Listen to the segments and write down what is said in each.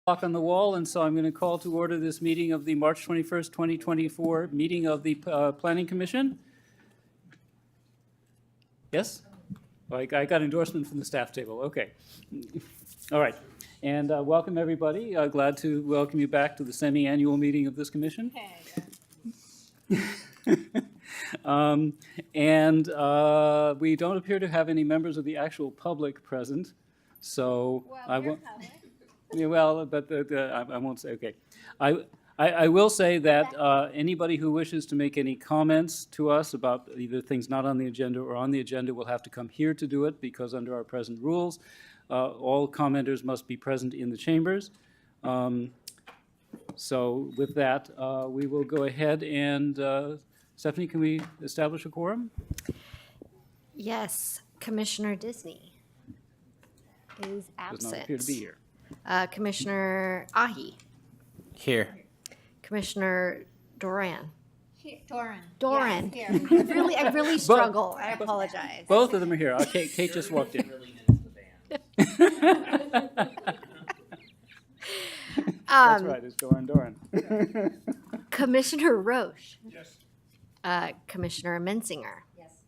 Clock on the wall, and so I'm going to call to order this meeting of the March 21st, 2024 meeting of the Planning Commission. Yes? I got endorsement from the staff table. Okay. All right. And welcome, everybody. Glad to welcome you back to the semi-annual meeting of this commission. We don't appear to have any members of the actual public present, so I won't. Yeah, well, but I won't say. Okay, I will say that anybody who wishes to make any comments to us about either things not on the agenda or on the agenda will have to come here to do it, because under our present rules, all commenters must be present in the chambers. So with that, we will go ahead and, Stephanie, can we establish a quorum? Yes, Commissioner Disney is absent. Does not appear to be here. Commissioner Ahi. Here. Commissioner Doran. Doran. Yes, I really struggle. I apologize. Both of them are here. Kate just walked in. That's right, it's Doran. Commissioner Roche. Yes. Commissioner Mensinger. Yes.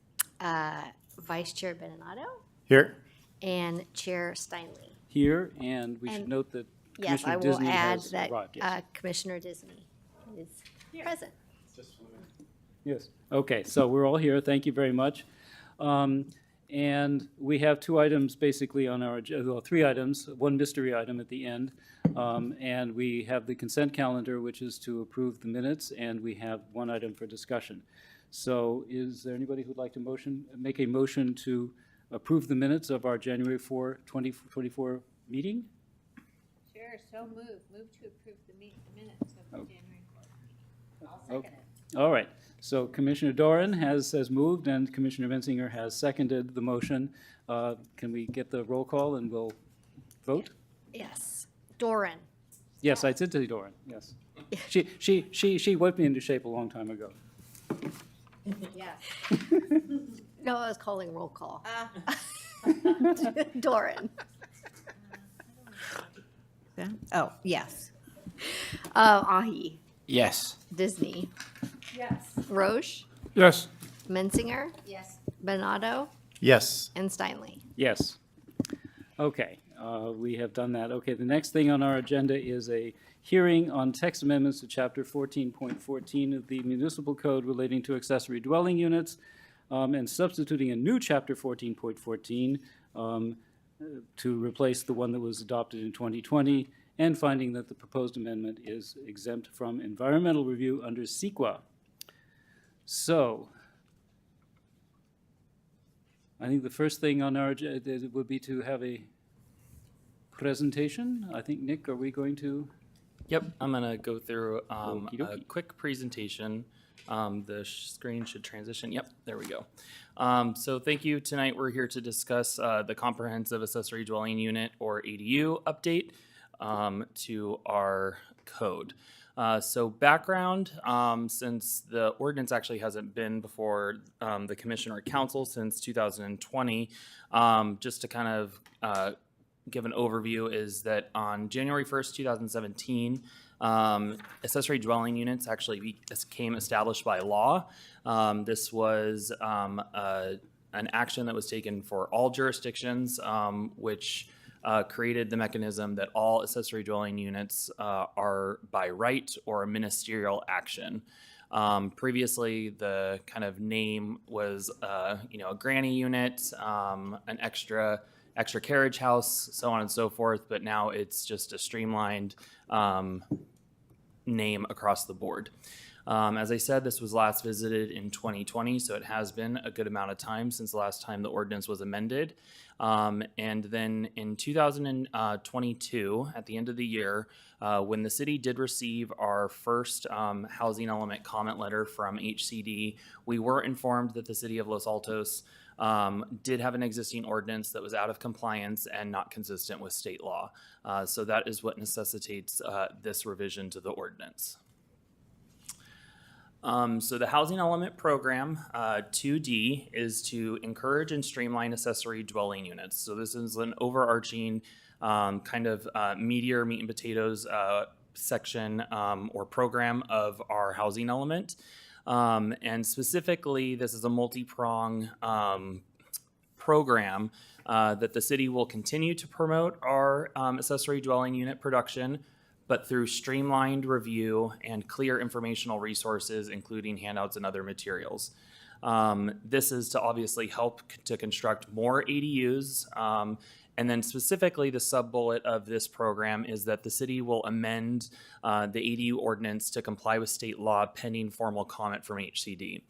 Vice Chair Benato. Here. And Chair Steinle. Here, and we should note that Yes, Commissioner I will Disney add has that arrived, yes. Commissioner Disney is present. Yes, okay, so we're all here, thank you very much. And we have two items basically on our, well, three items, one mystery item at the end. And we have the consent calendar, which is to approve the minutes, and we have one item for discussion. So is there anybody who'd like to make a motion to approve the minutes of our January 4, 2024 meeting? Sure, so move to approve the minutes of the January 4th meeting. I'll second it. All right, so Commissioner Doran has moved and Commissioner Mensinger has seconded the motion. Can we get the roll call and we'll vote? Yes. Doran. Yes, I did say Doran, yes. She whipped me into shape a long time ago. Yes. No, I was calling roll call. Doran. Oh, yes. Ahi. Yes. Disney. Yes. Roche. Yes. Mensinger. Yes. Benato. Yes. And Steinle. Yes. Okay, we have done that. Okay, the next thing on our agenda is a hearing on text amendments to Chapter 14.14 of the Municipal Code relating to accessory dwelling units, and substituting a new Chapter 14.14 to replace the one that was adopted in 2020, and finding that the proposed amendment is exempt from environmental review under CEQA. So, I think the first thing on our agenda would be to have a presentation. I think, Nick, are we going to? Yep, I'm going to go through a Okey-dokey. quick presentation. The screen should transition. Yep, there we go. So thank you. Tonight we're here to discuss the Comprehensive Accessory Dwelling Unit, or ADU, update to our code. So background, since the ordinance actually hasn't been before the Commission or Council since 2020, just to kind of give an overview, is that on January 1st, 2017, accessory dwelling units actually became established by law. This was an action that was taken for all jurisdictions, which created the mechanism that all accessory dwelling units are by right or a ministerial action. Previously, the kind of name was, a granny unit, an extra carriage house, so on and so forth, but now it's just a streamlined name across the board. As I said, this was last visited in 2020, so it has been a good amount of time since the last time the ordinance was amended. And then in 2022, at the end of the year, when the city did receive our first housing element comment letter from HCD, we were informed that the city of Los Altos did have an existing ordinance that was out of compliance and not consistent with state law. So that is what necessitates this revision to the ordinance. So the Housing Element Program, 2D, is to encourage and streamline accessory dwelling units. So this is an overarching kind of meatier meat and potatoes section or program of our housing element. And specifically, this is a multi-prong program that the city will continue to promote our accessory dwelling unit production, but through streamlined review and clear informational resources, including handouts and other materials. This is to obviously help to construct more ADUs. And then specifically the sub-bullet of this program is that the city will amend the ADU ordinance to comply with state law pending formal comment from HCD.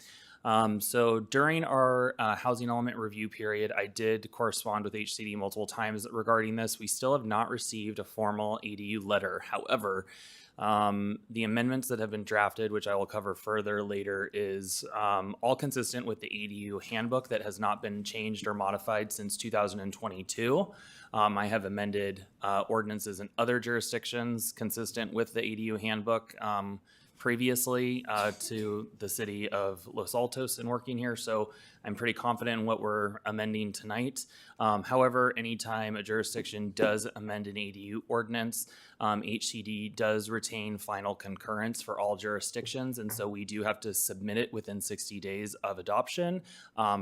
So during our housing element review period, I did correspond with HCD multiple times regarding this. We still have not received a formal ADU letter. However, the amendments that have been drafted, which I will cover further later, is all consistent with the ADU handbook that has not been changed or modified since 2022. I have amended ordinances in other jurisdictions consistent with the ADU handbook previously to the city of Los Altos and working here. So I'm pretty confident in what we're amending tonight. However, anytime a jurisdiction does amend an ADU ordinance, HCD does retain final concurrence for all jurisdictions. And so we do have to submit it within 60 days of adoption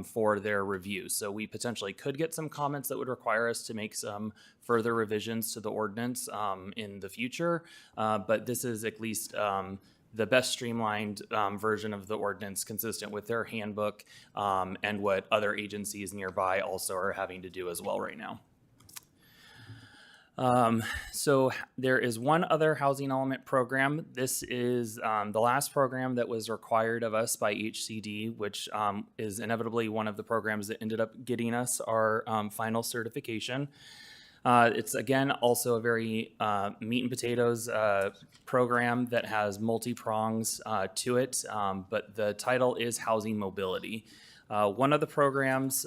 for their review. So we potentially could get some comments that would require us to make some further revisions to the ordinance in the future. But this is at least the best streamlined version of the ordinance consistent with their handbook and what other agencies nearby also are having to do as well right now. So there is one other housing element program. This is the last program that was required of us by HCD, which is inevitably one of the programs that ended up getting us our final certification. It's, again, also a very meat and potatoes program that has multi-prongs to it, but the title is Housing Mobility. One of the program's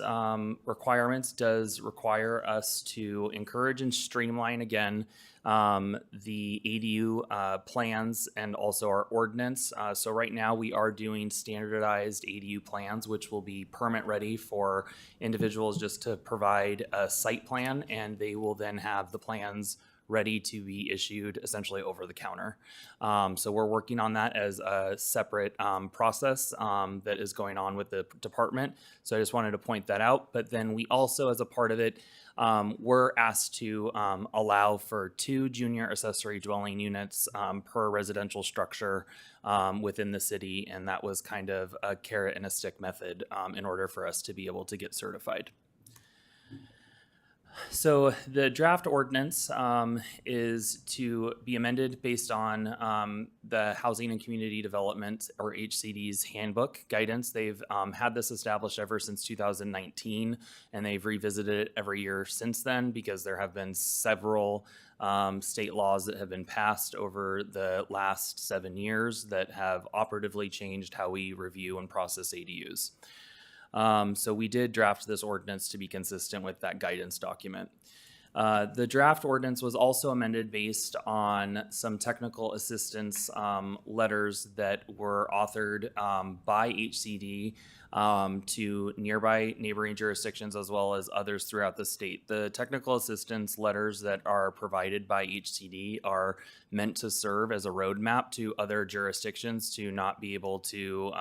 requirements does require us to encourage and streamline, again, the ADU plans and also our ordinance. So right now we are doing standardized ADU plans, which will be permit ready for individuals just to provide a site plan, and they will then have the plans ready to be issued essentially over the counter. So we're working on that as a separate process that is going on with the department. So I just wanted to point that out. But then we also, as a part of it, were asked to allow for 2 junior accessory dwelling units per residential structure within the city. And that was kind of a carrot and a stick method in order for us to be able to get certified. So the draft ordinance is to be amended based on the Housing and Community Development, or HCD's handbook guidance. They've had this established ever since 2019, and they've revisited it every year since then because there have been several state laws that have been passed over the last 7 years that have operatively changed how we review and process ADUs. So we did draft this ordinance to be consistent with that guidance document. The draft ordinance was also amended based on some technical assistance letters that were authored by HCD to nearby neighboring jurisdictions as well as others throughout the state. The technical assistance letters that are provided by HCD are meant to serve as a roadmap to other jurisdictions to not be able to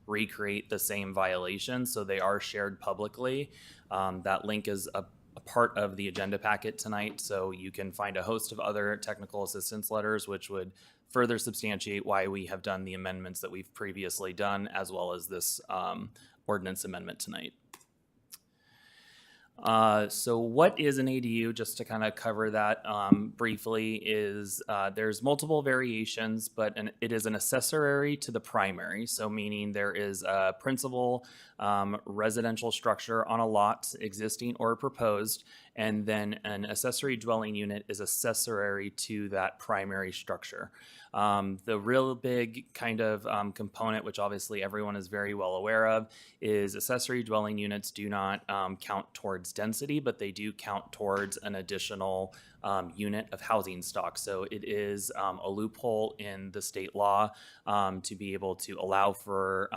recreate the same violations, so they are shared publicly. That link is a part of the agenda packet tonight, so you can find a host of other technical assistance letters which would further substantiate why we have done the amendments that we've previously done, as well as this ordinance amendment tonight. So what is an ADU, just to kind of cover that briefly, is there's multiple variations, but it is an accessory to the primary. So meaning there is a principal residential structure on a lot, existing or proposed, and then an accessory dwelling unit is accessory to that primary structure. The real big kind of component, which obviously everyone is very well aware of, is accessory dwelling units do not count towards density, but they do count towards an additional unit of housing stock. So it is a loophole in the state law to be able to allow for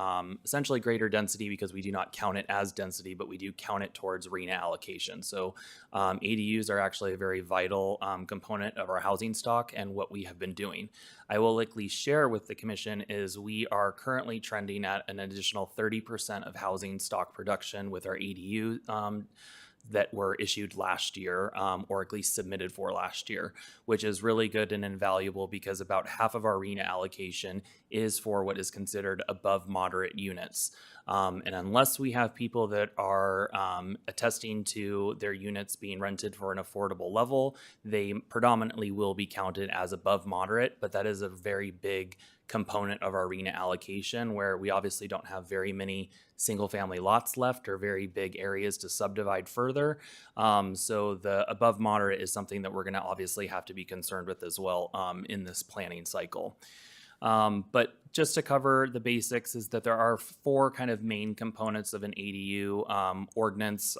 essentially greater density, because we do not count it as density, but we do count it towards RENA allocation. So ADUs are actually a very vital component of our housing stock and what we have been doing. I will likely share with the commission is we are currently trending at an additional 30% of housing stock production with our ADU that were issued last year, or at least submitted for last year, which is really good and invaluable because about half of our RENA allocation is for what is considered above moderate units. And unless we have people that are attesting to their units being rented for an affordable level, they predominantly will be counted as above moderate, but that is a very big component of our RENA allocation, where we obviously don't have very many single family lots left or very big areas to subdivide further. So the above moderate is something that we're going to obviously have to be concerned with as well in this planning cycle. But just to cover the basics is that there are 4 kind of main components of an ADU ordinance,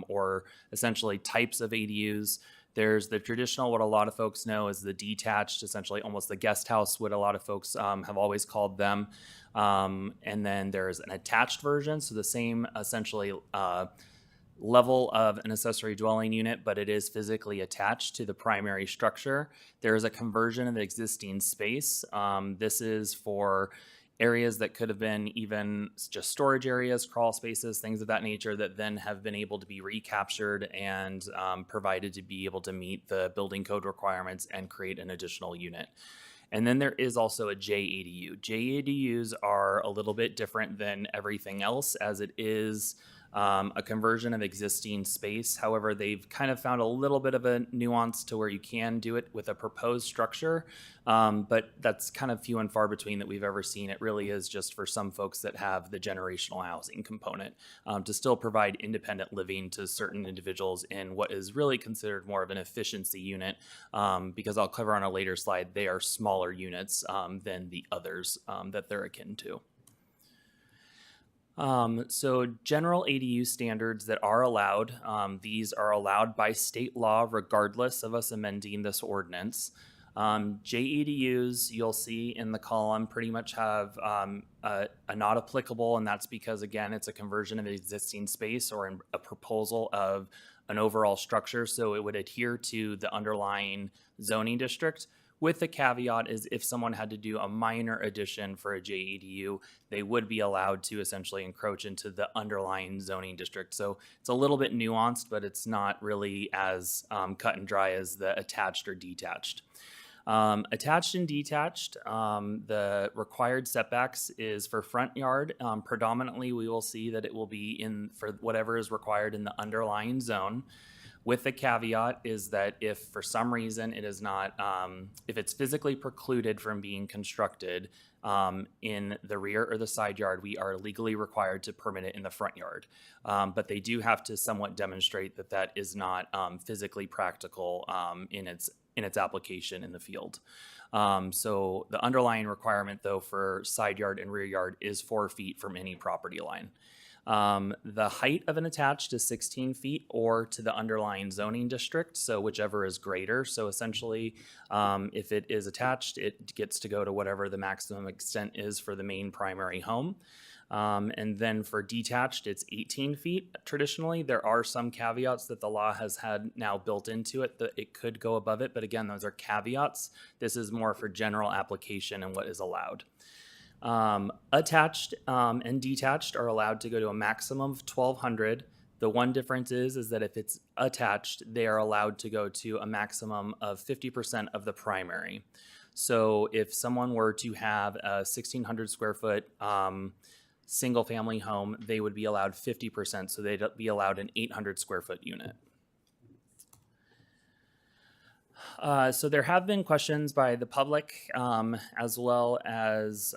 or essentially types of ADUs. There's the traditional, what a lot of folks know is the detached, essentially almost the guest house, what a lot of folks have always called them. And then there's an attached version, so the same essentially level of an accessory dwelling unit, but it is physically attached to the primary structure. There is a conversion of existing space. This is for areas that could have been even just storage areas, crawl spaces, things of that nature that then have been able to be recaptured and provided to be able to meet the building code requirements and create an additional unit. And then there is also a JADU. JADUs are a little bit different than everything else, as it is a conversion of existing space. However, they've kind of found a little bit of a nuance to where you can do it with a proposed structure, but that's kind of few and far between that we've ever seen. It really is just for some folks that have the generational housing component to still provide independent living to certain individuals in what is really considered more of an efficiency unit, because I'll cover on a later slide, they are smaller units than the others that they're akin to. So general ADU standards that are allowed, these are allowed by state law regardless of us amending this ordinance. JADUs, you'll see in the column, pretty much have a not applicable, and that's because, again, it's a conversion of existing space or a proposal of an overall structure, so it would adhere to the underlying zoning district. With the caveat is if someone had to do a minor addition for a JADU, they would be allowed to essentially encroach into the underlying zoning district. So it's a little bit nuanced, but it's not really as cut and dry as the attached or detached. Attached and detached, the required setbacks is for front yard. Predominantly, we will see that it will be for whatever is required in the underlying zone. With the caveat is that if for some reason it is not, if it's physically precluded from being constructed in the rear or the side yard, we are legally required to permit it in the front yard. But they do have to somewhat demonstrate that that is not physically practical in its application in the field. So the underlying requirement, though, for side yard and rear yard is 4 feet from any property line. The height of an attached is 16 feet or to the underlying zoning district, so whichever is greater. So essentially, if it is attached, it gets to go to whatever the maximum extent is for the main primary home. And then for detached, it's 18 feet. Traditionally, there are some caveats that the law has had now built into it that it could go above it, but again, those are caveats. This is more for general application and what is allowed. Attached and detached are allowed to go to a maximum of 1,200. The one difference is that if it's attached, they are allowed to go to a maximum of 50% of the primary. So if someone were to have a 1,600 square foot single family home, they would be allowed 50%. So they'd be allowed an 800 square foot unit. So there have been questions by the public as well as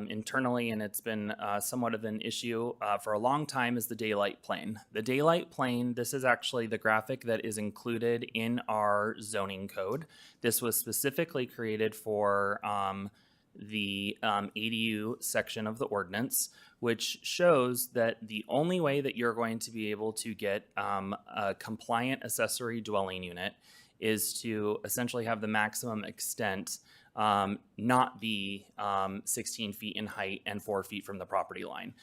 internally, and it's been somewhat of an issue for a long time, is the daylight plane. The daylight plane, this is actually the graphic that is included in our zoning code. This was specifically created for the ADU section of the ordinance, which shows that the only way that you're going to be able to get a compliant accessory dwelling unit is to essentially have the maximum extent not be 16 feet in height and 4 feet from the property line.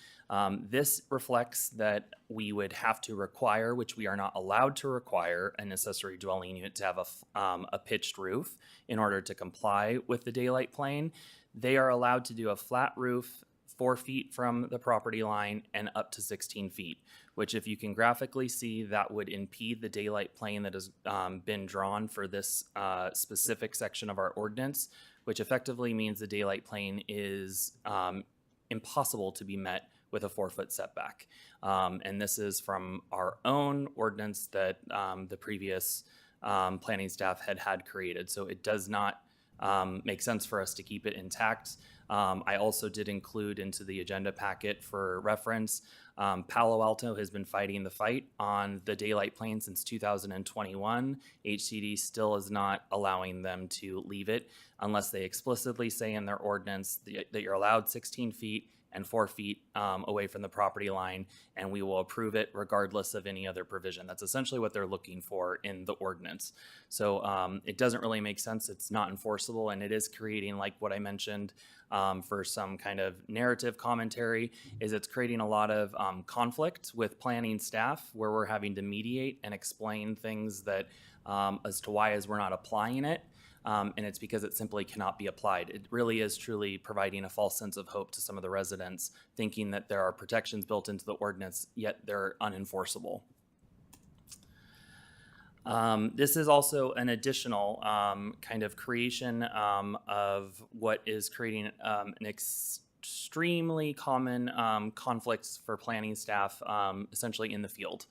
This reflects that we would have to require, which we are not allowed to require, an accessory dwelling unit to have a pitched roof in order to comply with the daylight plane. They are allowed to do a flat roof 4 feet from the property line and up to 16 feet, which if you can graphically see, that would impede the daylight plane that has been drawn for this specific section of our ordinance, which effectively means the daylight plane is impossible to be met with a 4-foot setback. And this is from our own ordinance that the previous planning staff had created. So it does not make sense for us to keep it intact. I also did include into the agenda packet for reference, Palo Alto has been fighting the fight on the daylight plane since 2021. HCD still is not allowing them to leave it unless they explicitly say in their ordinance that you're allowed 16 feet and 4 feet away from the property line, and we will approve it regardless of any other provision. That's essentially what they're looking for in the ordinance. So it doesn't really make sense. It's not enforceable, and it is creating, like what I mentioned for some kind of narrative commentary, is it's creating a lot of conflict with planning staff where we're having to mediate and explain things that as to why as we're not applying it. And it's because it simply cannot be applied. It really is truly providing a false sense of hope to some of the residents, thinking that there are protections built into the ordinance, yet they're unenforceable. This is also an additional kind of creation of what is creating an extremely common conflicts for planning staff, essentially in the field.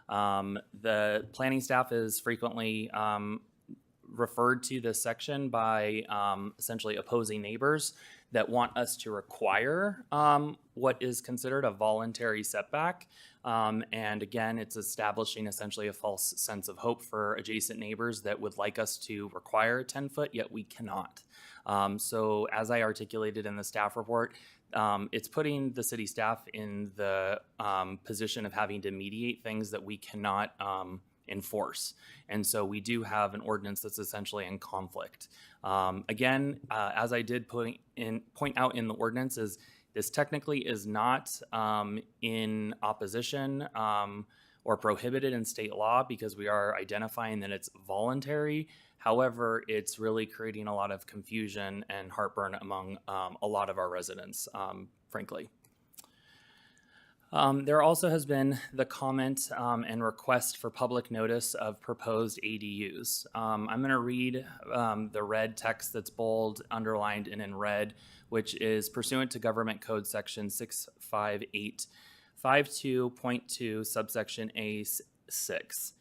The planning staff is frequently referred to this section by essentially opposing neighbors that want us to require what is considered a voluntary setback. And again, it's establishing essentially a false sense of hope for adjacent neighbors that would like us to require a 10-foot, yet we cannot. So as I articulated in the staff report, it's putting the city staff in the position of having to mediate things that we cannot enforce. And so we do have an ordinance that's essentially in conflict. Again, as I did point out in the ordinance, is this technically is not in opposition or prohibited in state law because we are identifying that it's voluntary. However, it's really creating a lot of confusion and heartburn among a lot of our residents, frankly. There also has been the comment and request for public notice of proposed ADUs. I'm going to read the red text that's bold, underlined, and in red, which is pursuant to Government Code Section 65852.2, subsection A6.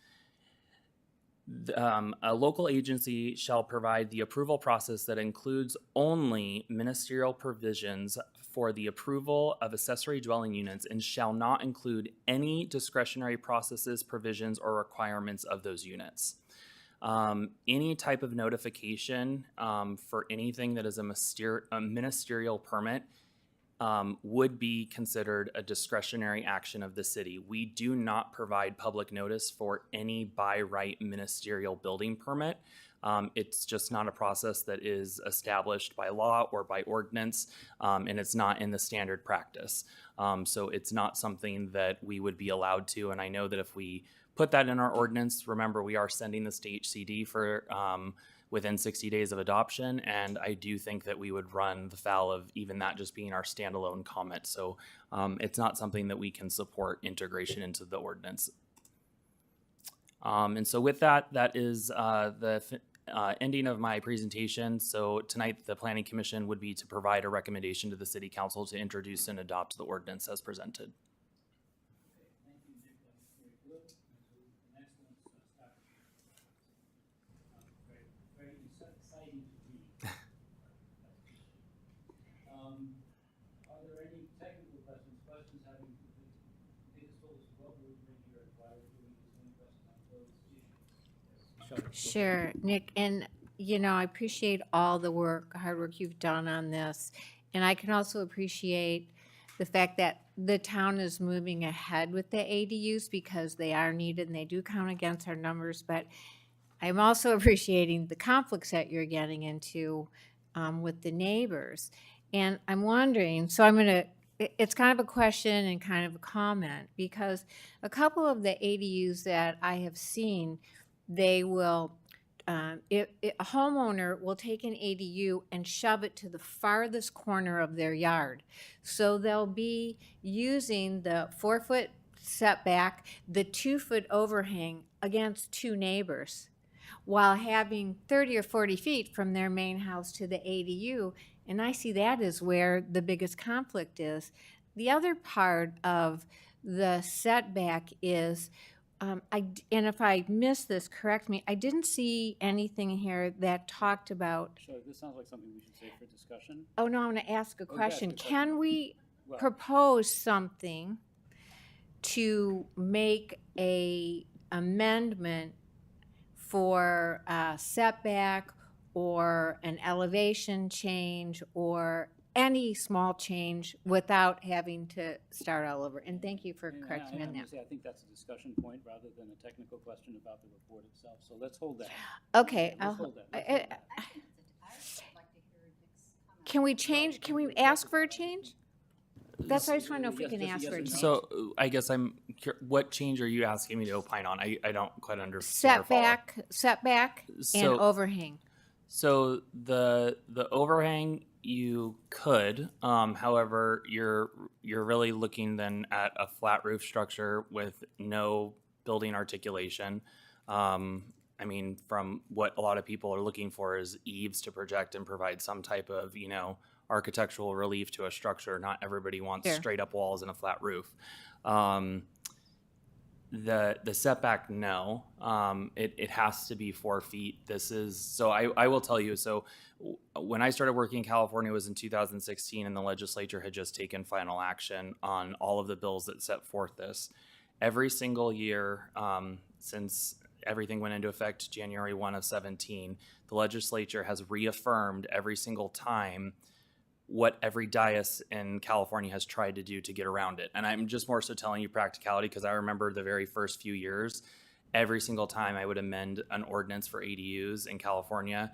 A local agency shall provide the approval process that includes only ministerial provisions for the approval of accessory dwelling units and shall not include any discretionary processes, provisions, or requirements of those units. Any type of notification for anything that is a ministerial permit would be considered a discretionary action of the city. We do not provide public notice for any by right ministerial building permit. It's just not a process that is established by law or by ordinance, and it's not in the standard practice. So it's not something that we would be allowed to, and I know that if we put that in our ordinance, remember we are sending this to HCD for within 60 days of adoption, and I do think that we would run the foul of even that just being our standalone comment. So it's not something that we can support integration into the ordinance. And so with that, that is the ending of my presentation. So tonight, the Planning Commission would be to provide a recommendation to the City Council to introduce and adopt the ordinance as presented. Are there any technical questions having biggest told us what we're doing here and why we're doing this, any questions on those issues? Sure, Nick, and I appreciate all the hard work you've done on this. And I can also appreciate the fact that the town is moving ahead with the ADUs because they are needed and they do count against our numbers. But I'm also appreciating the conflicts that you're getting into with the neighbors. And I'm wondering, so I'm going to, it's kind of a question and kind of a comment, because a couple of the ADUs that I have seen, they will, a homeowner will take an ADU and shove it to the farthest corner of their yard. So they'll be using the 4-foot setback, the 2-foot overhang against two neighbors, while having 30 or 40 feet from their main house to the ADU. And I see that as where the biggest conflict is. The other part of the setback is, and if I missed this, correct me, I didn't see anything here that talked about, So this sounds like something we should save for discussion. oh no, I'm going to ask a question. the question. Can we Well- propose something to make a amendment for a setback or an elevation change or any small change without having to start all over? And thank you for And correcting me on I'm that. gonna say, I think that's a discussion point rather than a technical question about the report itself. So let's hold that. Okay, Let's hold that. Let's hold that. Can we change, can we ask for a change? That's why I just want to know if we Yes, can just a ask yes for a or no. change. So I guess what change are you asking me to opine on? I don't quite understand. or follow. Setback and So- overhang. So the overhang you could, however, you're really looking then at a flat roof structure with no building articulation. I mean, from what a lot of people are looking for is eaves to project and provide some type of, architectural relief to a structure. Not everybody wants Sure. straight up walls and a flat roof. The setback, no. It has to be 4 feet. This is, so I will tell you, so when I started working in California, it was in 2016, and the legislature had just taken final action on all of the bills that set forth this. Every single year, since everything went into effect January 1 of 17, the legislature has reaffirmed every single time what every dais in California has tried to do to get around it. And I'm just more so telling you practicality, because I remember the very first few years, every single time I would amend an ordinance for ADUs in California,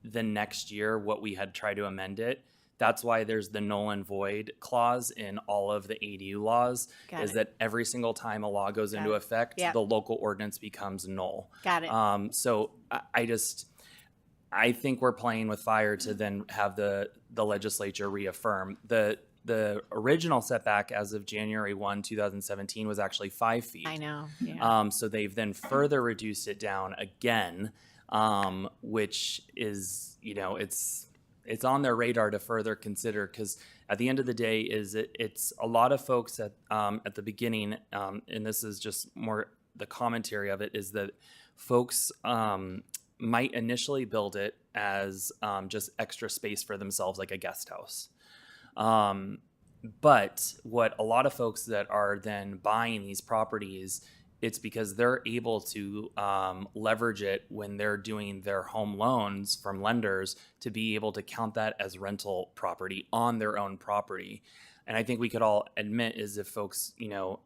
the next year what we had tried to amend it, that's why there's the null and void clause in all of the ADU laws, Got is it. that every single time a law goes into it. effect, Yep. the local ordinance becomes null. Got it. So I think we're playing with fire to then have the legislature reaffirm. The original setback as of January 1, 2017 was actually 5 feet. I know, yeah. So they've then further reduced it down again, which is, it's on their radar to further consider, because at the end of the day it's a lot of folks at the beginning, and this is just more the commentary of it, is that folks might initially build it as just extra space for themselves, like a guest house. But what a lot of folks that are then buying these properties, it's because they're able to leverage it when they're doing their home loans from lenders to be able to count that as rental property on their own property. And I think we could all admit is if folks,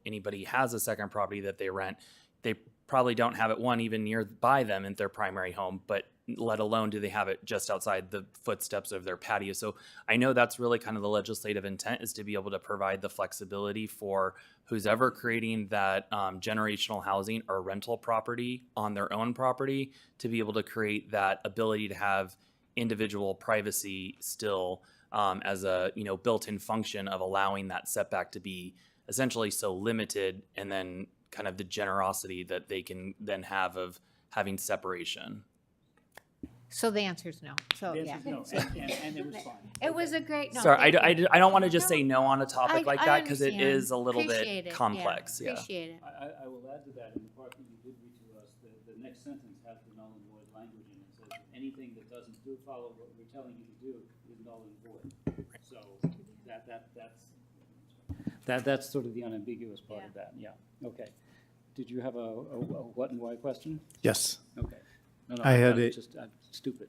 anybody has a second property that they rent, they probably don't have it even nearby them in their primary home, but let alone do they have it just outside the footsteps of their patio. So I know that's really kind of the legislative intent, is to be able to provide the flexibility for who's ever creating that generational housing or rental property on their own property to be able to create that ability to have individual privacy still as a built-in function of allowing that setback to be essentially so limited, and then kind of the generosity that they can then have of having separation. So the answer is no. So, The yeah. answer is no, and it was fine. It was a great, no. Sorry, thank you. I don't want to just No, say no on a topic like I that, because it understand. is a little Appreciate bit it, complex. Yeah. Appreciate it. I will add to that, in the part that you did read to us, the next sentence has the null and void language in it. It says that anything that doesn't follow what we're telling you to do is null and void. So that's sort of the unambiguous part of that, yeah. Okay. Did you have a what and why question? Yes. Okay. No, I had I'm a- just, I'm stupid.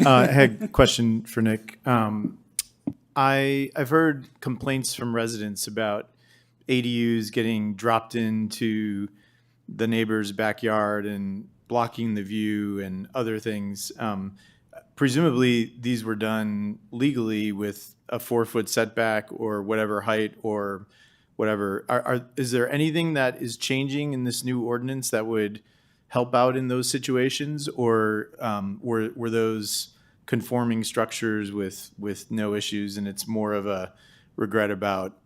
I had a question for Nick. I've heard complaints from residents about ADUs getting dropped into the neighbor's backyard and blocking the view and other things. Presumably, these were done legally with a 4-foot setback or whatever height or whatever. Is there anything that is changing in this new ordinance that would help out in those situations, or were those conforming structures with no issues, and it's more of a regret about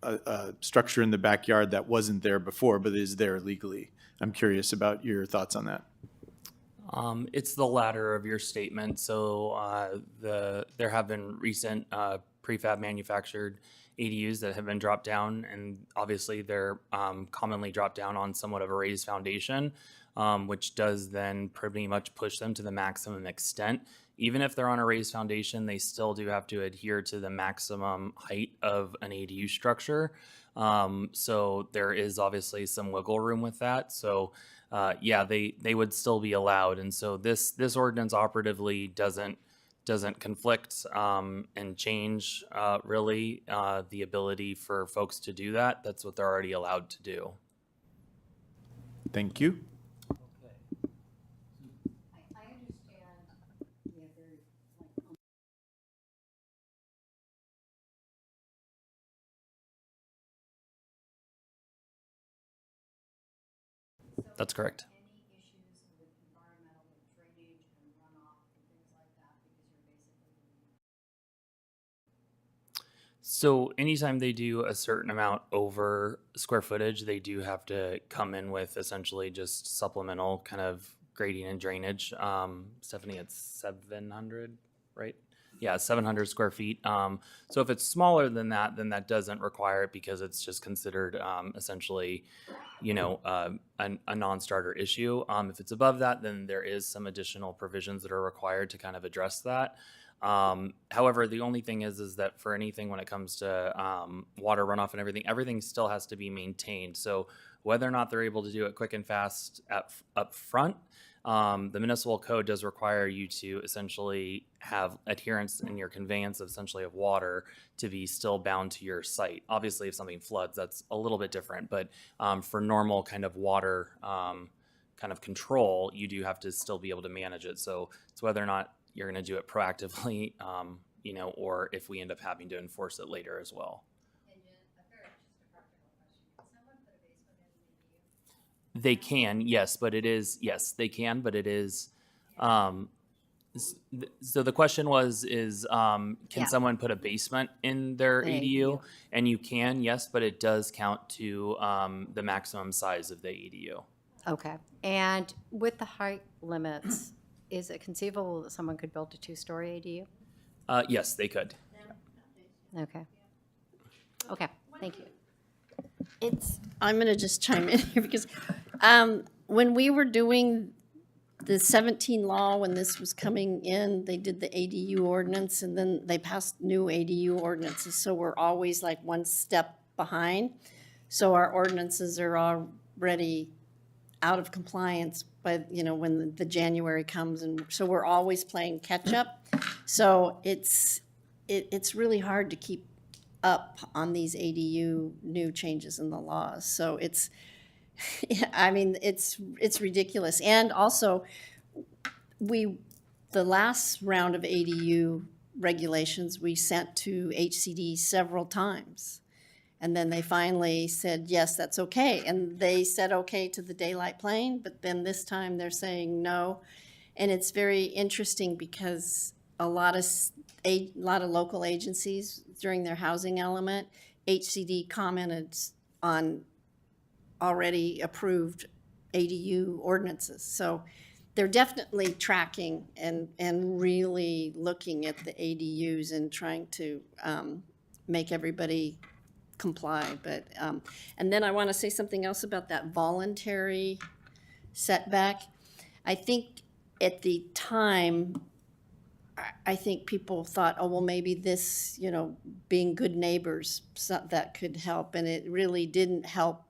a structure in the backyard that wasn't there before but is there legally? I'm curious about your thoughts on that. It's the latter of your statement. So there have been recent prefab manufactured ADUs that have been dropped down, and obviously they're commonly dropped down on somewhat of a raised foundation, which does then pretty much push them to the maximum extent. Even if they're on a raised foundation, they still do have to adhere to the maximum height of an ADU structure. So there is obviously some wiggle room with that. So yeah, they would still be allowed. And so this ordinance operatively doesn't conflict and change really the ability for folks to do that. That's what they're already allowed to do. Thank you. That's correct. So anytime they do a certain amount over square footage, they do have to come in with essentially just supplemental kind of grading and drainage. Stephanie, it's 700, right? Yeah, 700 square feet. So if it's smaller than that, then that doesn't require it because it's just considered essentially, a non-starter issue. If it's above that, then there is some additional provisions that are required to kind of address that. However, the only thing is that for anything when it comes to water runoff and everything still has to be maintained. So whether or not they're able to do it quick and fast up front, the municipal code does require you to essentially have adherence in your conveyance essentially of water to be still bound to your site. Obviously, if something floods, that's a little bit different, but for normal kind of water kind of control, you do have to still be able to manage it. So it's whether or not you're going to do it proactively, or if we end up having to enforce it later as well. They can, yes, but it is, yes, they can, but it is, so the question can Yeah. someone put a basement in their An ADU? And you can, yes, but it does count to the maximum size of the ADU. Okay. And with the height limits, is it conceivable that someone could build a 2-story ADU? Yes, they could. Okay. Okay, thank you. I'm going to just chime in here because when we were doing the 17 law, when this was coming in, they did the ADU ordinance and then they passed new ADU ordinances. So we're always like one step behind. So our ordinances are already out of compliance by, when the January comes. And so we're always playing catch up. So it's really hard to keep up on these ADU new changes in the laws. So it's ridiculous. And also, the last round of ADU regulations we sent to HCD several times. And then they finally said, yes, that's okay. And they said okay to the daylight plane, but then this time they're saying no. And it's very interesting because a lot of local agencies during their housing element, HCD commented on already approved ADU ordinances. So they're definitely tracking and really looking at the ADUs and trying to make everybody comply. But and then I want to say something else about that voluntary setback. I think at the time, I think people thought, oh, well, maybe this, being good neighbors, that could help. And it really didn't help.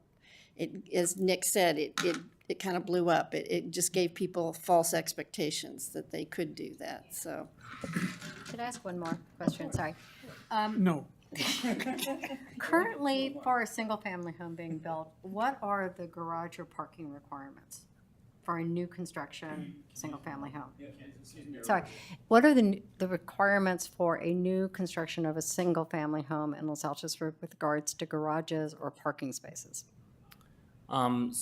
As Nick said, it kind of blew up. It just gave people false expectations that they could do that, so. Could I ask one more question? Sorry. No. Currently, for a single-family home being built, what are the garage or parking requirements? for a new construction, single-family home. Sorry, what are the requirements for a new construction of a single-family home in Los Altos with regards to garages or parking spaces? And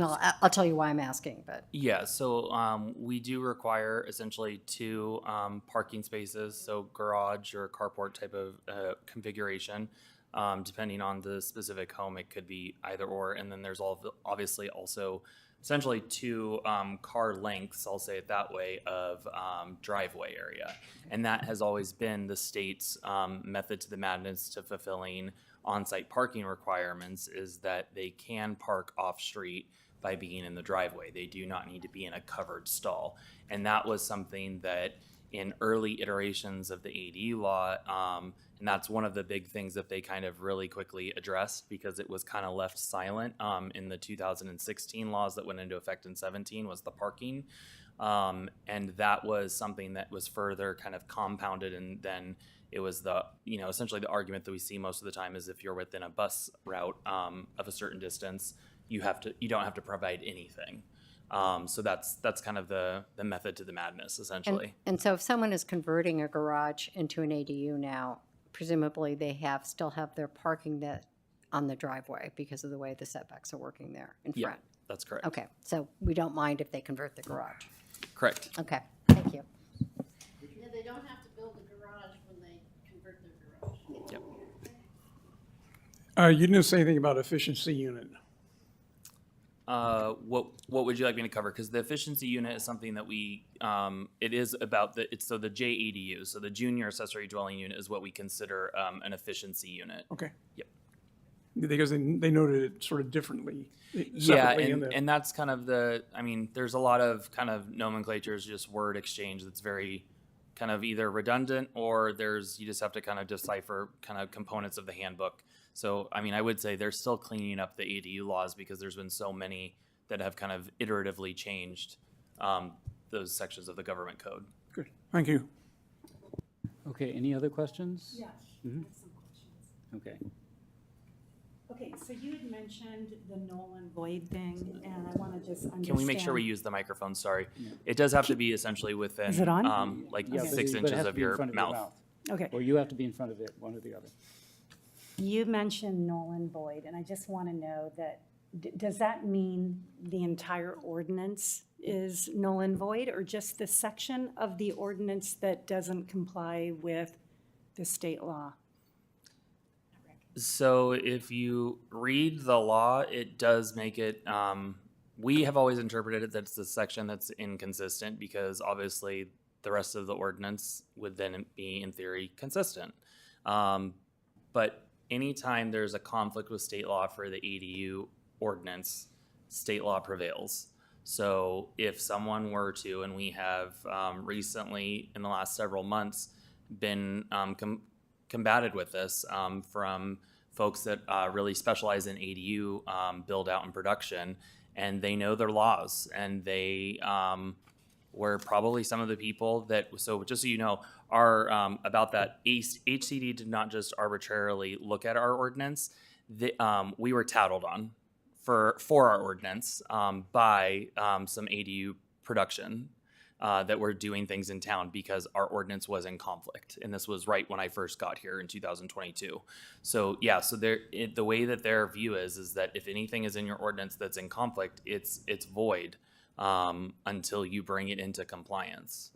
I'll tell you why I'm asking, but. Yeah, so we do require essentially two parking spaces, so garage or carport type of configuration. Depending on the specific home, it could be either or. And then there's obviously also essentially two car lengths, I'll say it that way, of driveway area. And that has always been the state's method to the madness to fulfilling on-site parking requirements, is that they can park off-street by being in the driveway. They do not need to be in a covered stall. And that was something that in early iterations of the ADU law, and that's one of the big things that they kind of really quickly addressed, because it was kind of left silent in the 2016 laws that went into effect in 17, was the parking. And that was something that was further kind of compounded, and then it was essentially the argument that we see most of the time is if you're within a bus route of a certain distance, you don't have to provide anything. So that's kind of the method to the madness, essentially. And so if someone is converting a garage into an ADU now, presumably they still have their parking on the driveway because of the way the setbacks are working there in Yeah, front. that's correct. Okay, so we don't mind if they convert the garage. Correct. Okay, thank you. Yeah, they don't have to build a garage when they convert their garage. Yep. You didn't say anything about efficiency unit. What would you like me to cover? Because the efficiency unit is something that it is about the JADU, so the junior accessory dwelling unit is what we consider an efficiency unit. Okay. Yep. Because they noted it sort of differently. Yeah, separately in and that's kind of there's a lot of kind of nomenclatures, just word exchange that's very kind of either redundant, or you just have to kind of decipher kind of components of the handbook. So, I would say they're still cleaning up the ADU laws, because there's been so many that have kind of iteratively changed those sections of the government code. Good, thank you. Okay, any other questions? Yes, I have some questions. Okay. Okay, so you had mentioned the null and void thing, and I want to just understand. Can we make sure we use the microphone? Sorry. It does have to be essentially within Is it on? like Yeah, but 6 it inches has to of be in your front of mouth. Okay, Or you have to be in front of it, one or the other. you mentioned null and void, and I just want to know that, does that mean the entire ordinance is null and void, or just the section of the ordinance that doesn't comply with the state law? So if you read the law, it does make it, we have always interpreted it that it's the section that's inconsistent, because obviously the rest of the ordinance would then be in theory consistent. But anytime there's a conflict with state law for the ADU ordinance, state law prevails. So if someone were to, and we have recently in the last several months been combated with this from folks that really specialize in ADU build out and production, and they know their laws, and they were probably some of the people that, so just so you know, are about that, HCD did not just arbitrarily look at our ordinance. We were tattled on for our ordinance by some ADU production that were doing things in town, because our ordinance was in conflict. And this was right when I first got here in 2022. So yeah, so the way that their view is that if anything is in your ordinance that's in conflict, it's void until you bring it into compliance.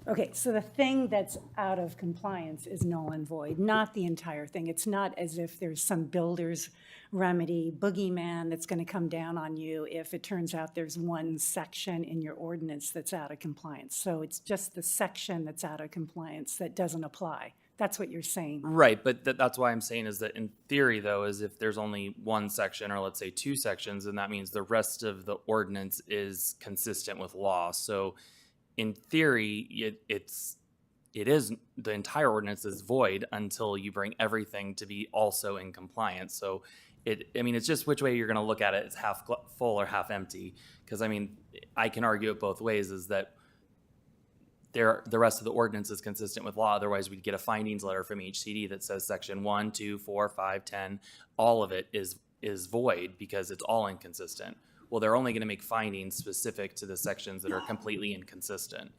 Okay, so the thing that's out of compliance is null and void, not the entire thing. It's not as if there's some builder's remedy boogeyman that's going to come down on you if it turns out there's one section in your ordinance that's out of compliance. So it's just the section that's out of compliance that doesn't apply. That's what you're saying. Right, but that's why I'm saying is that in theory, though, is if there's only one section, or let's say two sections, then that means the rest of the ordinance is consistent with law. So in theory, it is the entire ordinance is void until you bring everything to be also in compliance. So it's just which way you're going to look at it. It's half full or half empty. Because I can argue it both ways. Is that the rest of the ordinance is consistent with law. Otherwise, we'd get a findings letter from HCD that says section 1, 2, 4, 5, 10, all of it is void because it's all inconsistent. well, they're only going to make findings specific to the sections that are completely inconsistent.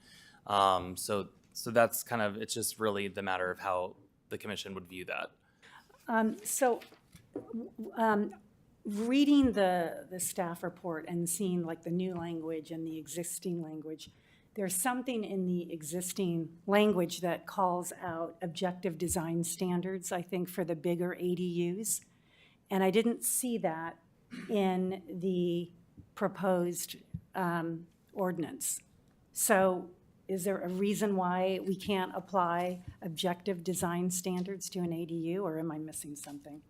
So that's kind of, it's just really the matter of how the commission would view that. So, reading the staff report and seeing like the new language and the existing language, there's something in the existing language that calls out objective design standards, I think, for the bigger ADUs. And I didn't see that in the proposed ordinance. So is there a reason why we can't apply objective design standards to an ADU, or am I missing something?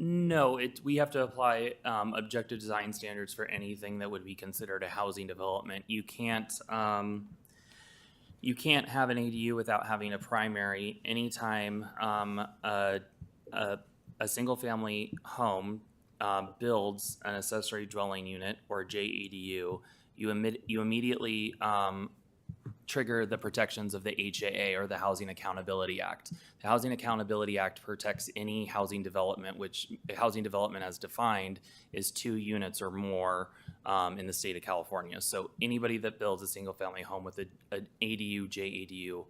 No, we have to apply objective design standards for anything that would be considered a housing development. You can't have an ADU without having a primary. Anytime a single-family home builds an accessory dwelling unit or JADU, you immediately trigger the protections of the HAA, or the Housing Accountability Act. The Housing Accountability Act protects any housing development, which housing development as defined is 2 units or more in the state of California. So anybody that builds a single family home with an ADU, JADU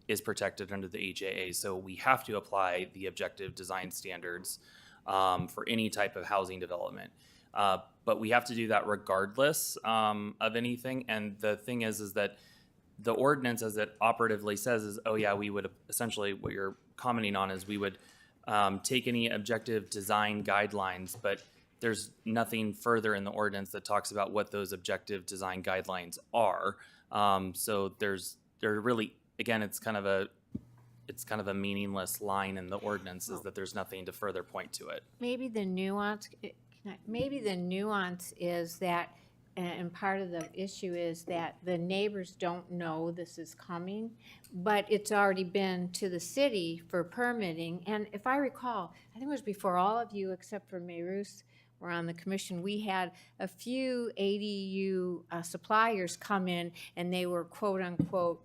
is protected under the HAA. So we have to apply the objective design standards for any type of housing development. But we have to do that regardless of anything. And the thing is that the ordinance, as it operatively says, is, oh yeah, we would essentially, what you're commenting on is we would take any objective design guidelines, but there's nothing further in the ordinance that talks about what those objective design guidelines are. So there really, again, it's kind of a meaningless line in the ordinance, is that there's nothing to further point to it. Maybe the nuance is that, and part of the issue is that the neighbors don't know this is coming, but it's already been to the city for permitting. And if I recall, I think it was before all of you except for Mayrus were on the commission, we had a few ADU suppliers come in, and they were quote unquote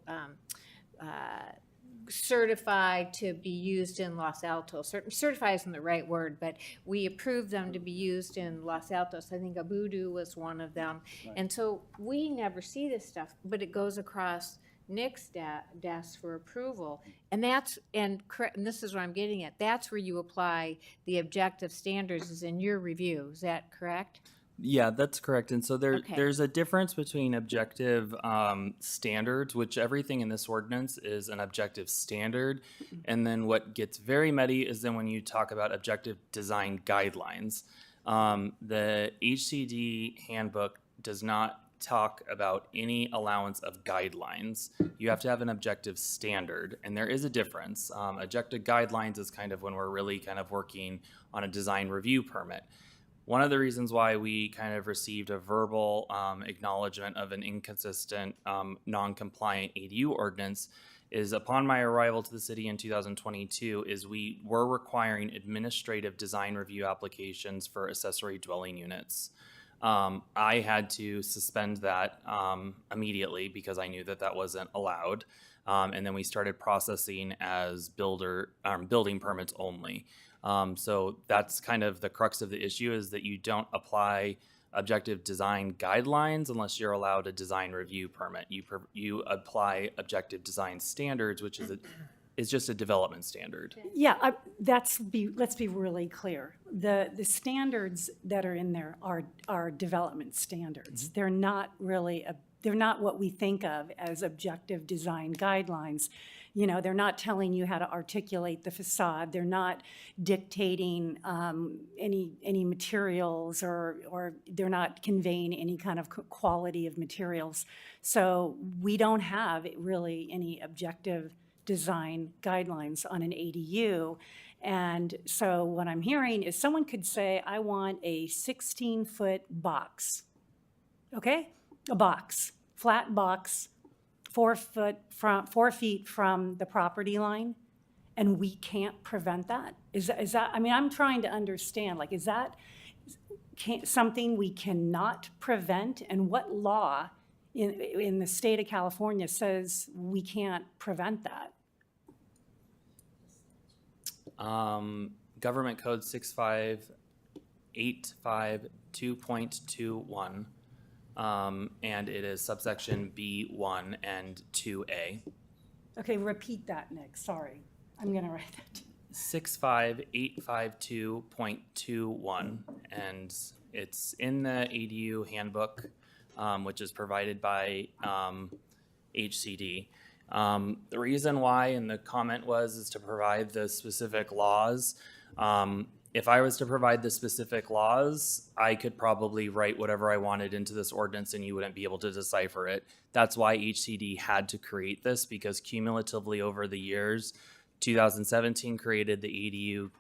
certified to be used in Los Altos. Certified isn't the right word, but we approved them to be used in Los Altos. I think Abudu was one of them. Right. And so we never see this stuff, but it goes across Nick's desk for approval. And and this is what I'm getting at, that's where you apply the objective standards, is in your review. Is that correct? Yeah, that's correct. And so there's a difference between objective standards, which everything in this ordinance is an objective standard. And then what gets very muddy is then when you talk about objective design guidelines. The HCD handbook does not talk about any allowance of guidelines. You have to have an objective standard, and there is a difference. Objective guidelines is kind of when we're really kind of working on a design review permit. One of the reasons why we kind of received a verbal acknowledgement of an inconsistent, non-compliant ADU ordinance is, upon my arrival to the city in 2022, is we were requiring administrative design review applications for accessory dwelling units. I had to suspend that immediately because I knew that wasn't allowed. And then we started processing as building permits only. So that's kind of the crux of the issue, is that you don't apply objective design guidelines unless you're allowed a design review permit. You apply objective design standards, which is just a development standard. Yeah, let's be really clear. The standards that are in there are development standards. They're not really they're not what we think of as objective design guidelines. You know, they're not telling you how to articulate the facade. They're not dictating any materials, or they're not conveying any kind of quality of materials. So we don't have really any objective design guidelines on an ADU. And so what I'm hearing is someone could say, I want a 16-foot box, okay? A box, flat box, 4 feet from the property line, and we can't prevent that? Is that, I mean, I'm trying to understand, like, is that something we cannot prevent? And what law in the state of California says we can't prevent that? Government Code 852.21, and it is subsection B1 and 2A. Okay, repeat that, Nick, sorry. I'm gonna write that. 65852.21, and it's in the ADU handbook, which is provided by HCD. The reason why, and the comment is to provide the specific laws. If I was to provide the specific laws, I could probably write whatever I wanted into this ordinance and you wouldn't be able to decipher it. That's why HCD had to create this, because cumulatively over the years, 2017 created the ADU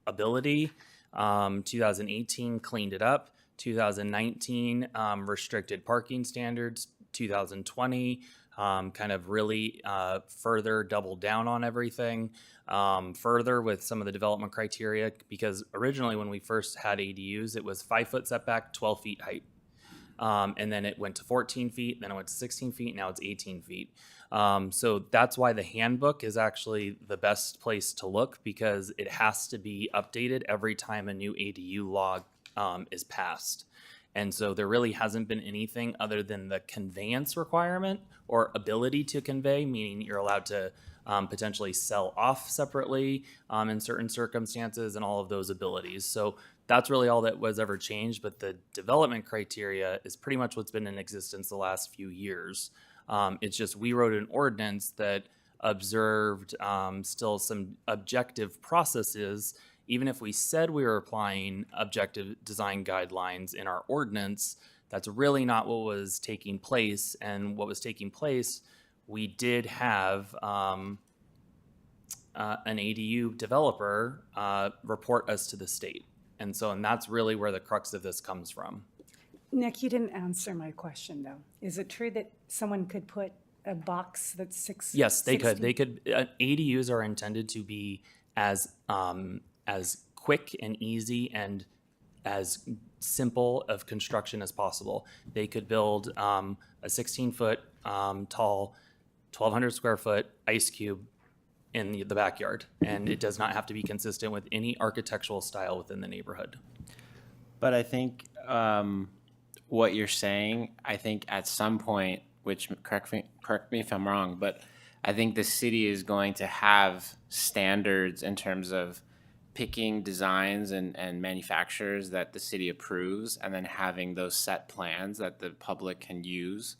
ability. 2018 cleaned it up. 2019 restricted parking standards. 2020 kind of really further doubled down on everything. Further with some of the development criteria, because originally when we first had ADUs, it was 5-foot setback, 12 feet height. And then it went to 14 feet, then it went to 16 feet, now it's 18 feet. So that's why the handbook is actually the best place to look, because it has to be updated every time a new ADU law is passed. And so there really hasn't been anything other than the conveyance requirement or ability to convey, meaning you're allowed to potentially sell off separately in certain circumstances and all of those abilities. So that's really all that was ever changed. But the development criteria is pretty much what's been in existence the last few years. It's just we wrote an ordinance that observed still some objective processes. Even if we said we were applying objective design guidelines in our ordinance, that's really not what was taking place. And what was taking place, we did have an ADU developer report us to the state. And that's really where the crux of this comes from. Nick, you didn't answer my question, though. Is it true that someone could put a box that's 6? Yes, they could. They could. ADUs are intended to be as quick and easy and as simple of construction as possible. They could build a 16-foot tall, 1,200 square foot ice cube in the backyard, and it does not have to be consistent with any architectural style within the neighborhood. But I think what you're saying, I think at some point, which correct me if I'm wrong, but I think the city is going to have standards in terms of picking designs and manufacturers that the city approves, and then having those set plans that the public can use.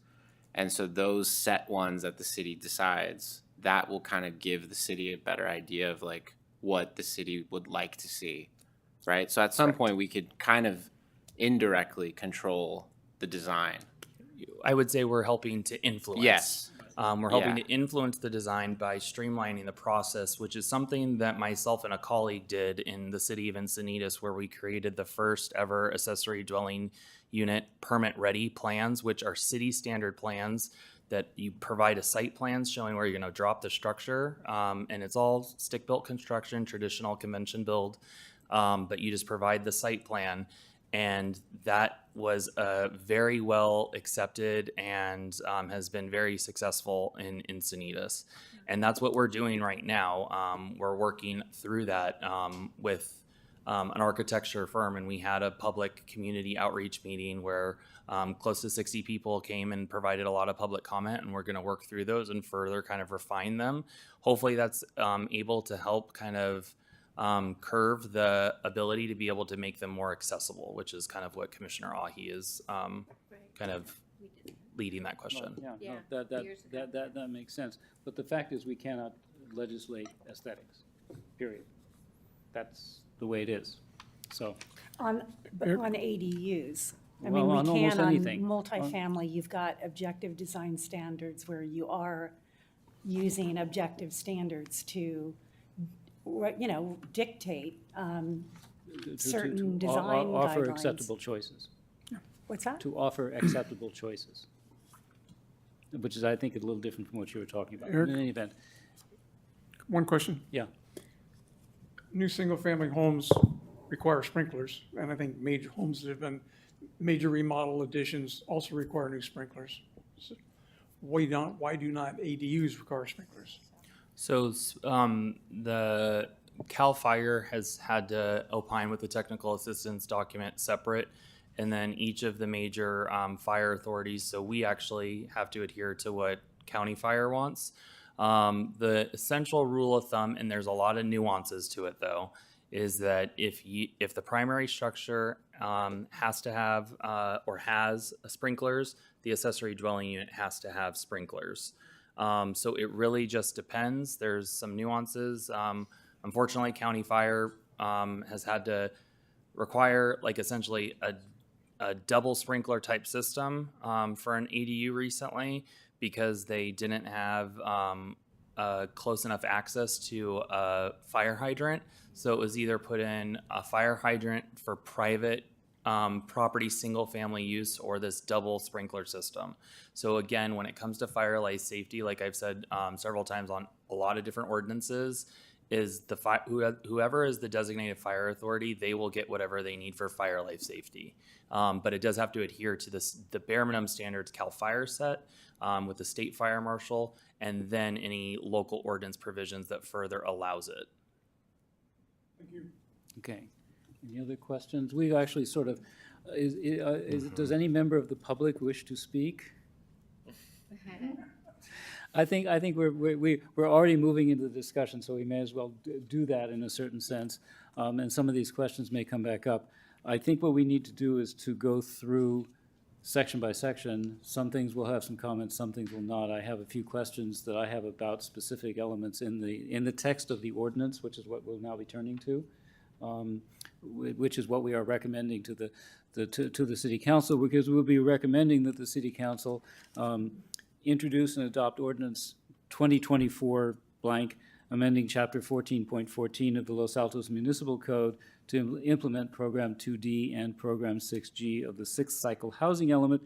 And so those set ones that the city decides, that will kind of give the city a better idea of like what the city would like to see, right? So at some point we could kind of indirectly control the design. I would say we're helping to influence. Yes. We're helping to influence the design by streamlining the process, which is something that myself and a colleague did in the city of Encinitas, where we created the first ever accessory dwelling unit permit-ready plans, which are city standard plans that you provide a site plans showing where you're going to drop the structure, and it's all stick-built construction, traditional convention build, but you just provide the site plan. And that was very well accepted and has been very successful in Encinitas. And that's what we're doing right now. We're working through that with an architecture firm, and we had a public community outreach meeting where close to 60 people came and provided a lot of public comment, and we're going to work through those and further kind of refine them. Hopefully that's able to help kind of curve the ability to be able to make them more accessible, which is kind of what Commissioner Ahi is kind of leading that question. Well, yeah, no, that makes sense. But the fact is, we cannot legislate aesthetics, period. That's the way it is. So, On ADUs. I Well, mean, we on almost can anything. on multifamily, you've got objective design standards where you are using objective standards to, dictate certain design offer guidelines. acceptable choices. What's that? To offer acceptable choices, which is, I think, a little different from what you were talking about. Eric? In any event, One question. yeah. New single-family homes require sprinklers, and I think major homes that have been, major remodel additions also require new sprinklers. So why do not ADUs require sprinklers? So the CAL FIRE has had to opine with the technical assistance document separate, and then each of the major fire authorities. So we actually have to adhere to what County Fire wants. The essential rule of thumb, and there's a lot of nuances to it though, is that if the primary structure has to have or has sprinklers, the accessory dwelling unit has to have sprinklers. So it really just depends. There's some nuances. Unfortunately, County Fire has had to require like essentially a double sprinkler type system for an ADU recently because they didn't have close enough access to a fire hydrant. So it was either put in a fire hydrant for private property single family use or this double sprinkler system. So again, when it comes to fire life safety, like I've said several times on a lot of different ordinances, is whoever is the designated fire authority, they will get whatever they need for fire life safety. But it does have to adhere to the bare minimum standards CAL FIRE set with the state fire marshal, and then any local ordinance provisions that further allows it. Okay. Any other questions? We've actually sort of, does any member of the public wish to speak? I think we're already moving into the discussion, so we may as well do that in a certain sense. And some of these questions may come back up. I think what we need to do is to go through section by section. Some things will have some comments, some things will not. I have a few questions that I have about specific elements in the text of the ordinance, which is what we'll now be turning to, which is what we are recommending to the city council, because we'll be recommending that the city council introduce and adopt ordinance 2024 blank, amending chapter 14.14 of the Los Altos Municipal Code to implement program 2D and program 6G of the sixth cycle housing element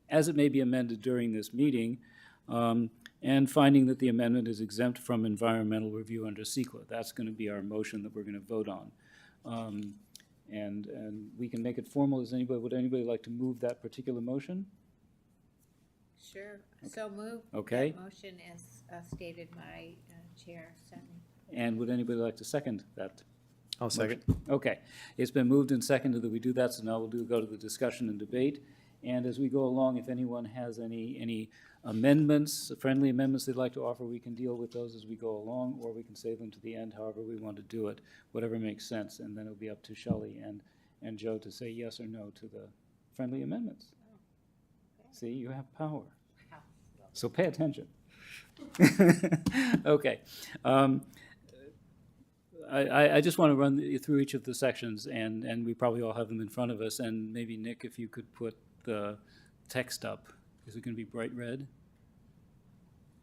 as it may be amended during this meeting, and finding that the amendment is exempt from environmental review under CEQA. That's going to be our motion that we're going to vote on. And we can make it formal. Would anybody like to move that particular motion? Sure, so moved. Okay. That motion as stated by Chair Sutton. And would anybody like to second that? I'll second. Okay, it's been moved and seconded that we do that, so now we'll go to the discussion and debate. And as we go along, if anyone has any amendments, friendly amendments they'd like to offer, we can deal with those as we go along, or we can save them to the end, however we want to do it, whatever makes sense. And then it'll be up to Shelley and Joe to say yes or no to the friendly amendments. See, you have power. So pay attention. Okay. I just want to run through each of the sections, and we probably all have them in front of us. And maybe, Nick, if you could put the text up. Is it going to be bright red?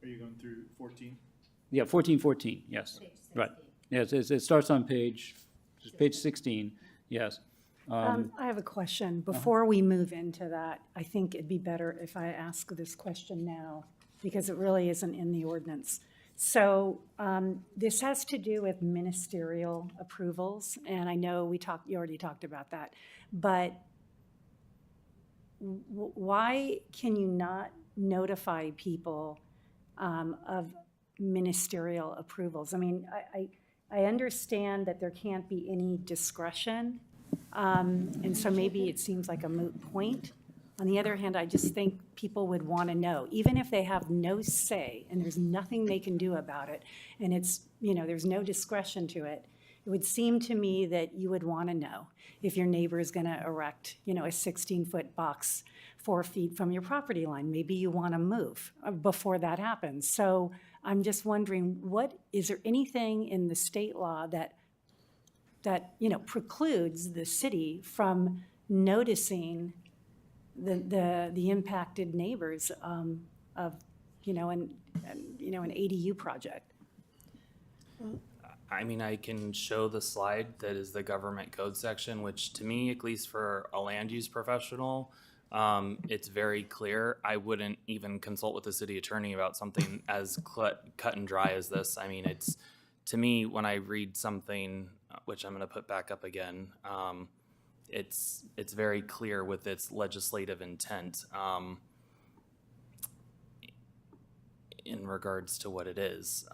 Are you going through 14? Yeah, 1414, yes. Right. Yes, it starts on page 16, yes. I have a question. Before we move into that, I think it'd be better if I ask this question now, because it really isn't in the ordinance. So this has to do with ministerial approvals, and I know you already talked about that, but why can you not notify people of ministerial approvals? I mean, I understand that there can't be any discretion, and so maybe it seems like a moot point. On the other hand, I just think people would want to know, even if they have no say and there's nothing they can do about it, and it's, there's no discretion to it, it would seem to me that you would want to know if your neighbor is going to erect, a 16-foot box 4 feet from your property line. Maybe you want to move before that happens. So I'm just wondering, is there anything in the state law that precludes the city from noticing the impacted neighbors of an ADU project? I mean, I can show the slide that is the government code section, which to me, at least for a land use professional, it's very clear. I wouldn't even consult with the city attorney about something as cut and dry as this. I mean, it's, to me, when I read something, which I'm going to put back up again, it's very clear with its legislative intent in regards to what it is.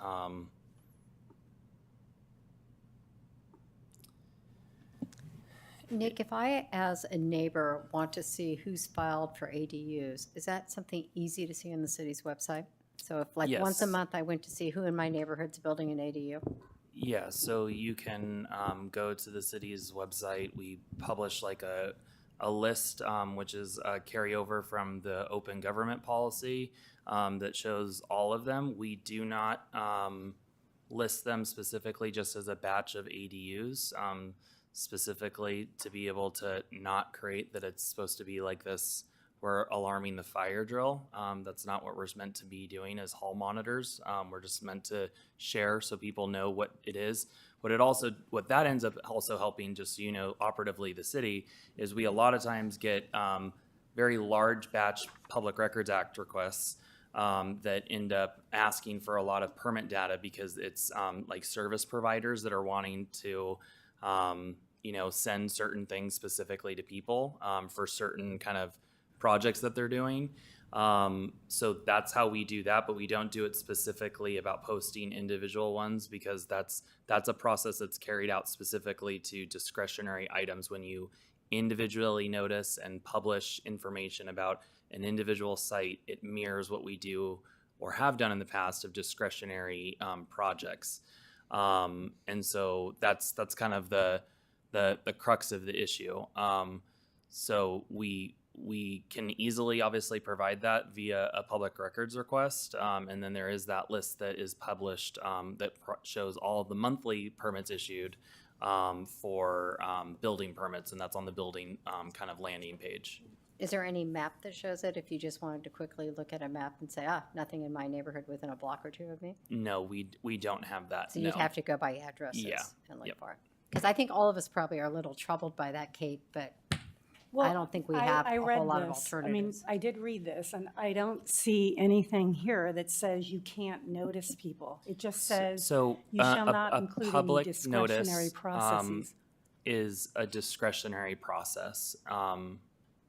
Nick, if I, as a neighbor, want to see who's filed for ADUs, is that something easy to see on the city's website? So if like once a Yes. month I went to see who in my neighborhood's building an ADU? Yeah, so you can go to the city's website. We publish like a list, which is a carryover from the open government policy that shows all of them. We do not list them specifically just as a batch of ADUs, specifically to be able to not create that it's supposed to be like this. We're alarming the fire drill. That's not what we're meant to be doing as hall monitors. We're just meant to share so people know what it is. What that ends up also helping, just so you know, operatively the city, is we a lot of times get very large batch Public Records Act requests that end up asking for a lot of permit data because it's like service providers that are wanting to send certain things specifically to people for certain kind of projects that they're doing. So that's how we do that, but we don't do it specifically about posting individual ones because that's a process that's carried out specifically to discretionary items. When you individually notice and publish information about an individual site, it mirrors what we do or have done in the past of discretionary projects. And so that's kind of the crux of the issue. So we can easily obviously provide that via a public records request. And then there is that list that is published that shows all of the monthly permits issued for building permits, and that's on the building kind of landing page. Is there any map that shows it if you just wanted to quickly look at a map and say, nothing in my neighborhood within a block or two of me? No, we don't have that. So you'd no. have to go by addresses Yeah. and look Yep. for it. Because I think all of us probably are a little troubled by that, Kate, but I don't think we have I a read whole lot of this. I mean, alternatives. I did read this, and I don't see anything here that says you can't notice people. It just says So you shall not a include any public discretionary notice processes. is a discretionary process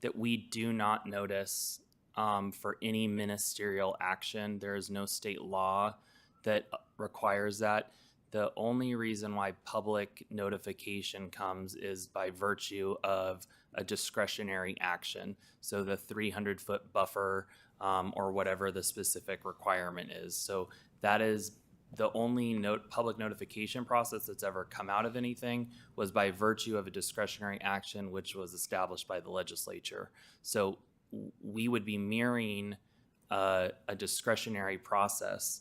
that we do not notice for any ministerial action. There is no state law that requires that. The only reason why public notification comes is by virtue of a discretionary action. So the 300-foot buffer or whatever the specific requirement is. So that is the only public notification process that's ever come out of anything was by virtue of a discretionary action, which was established by the legislature. So we would be mirroring a discretionary process.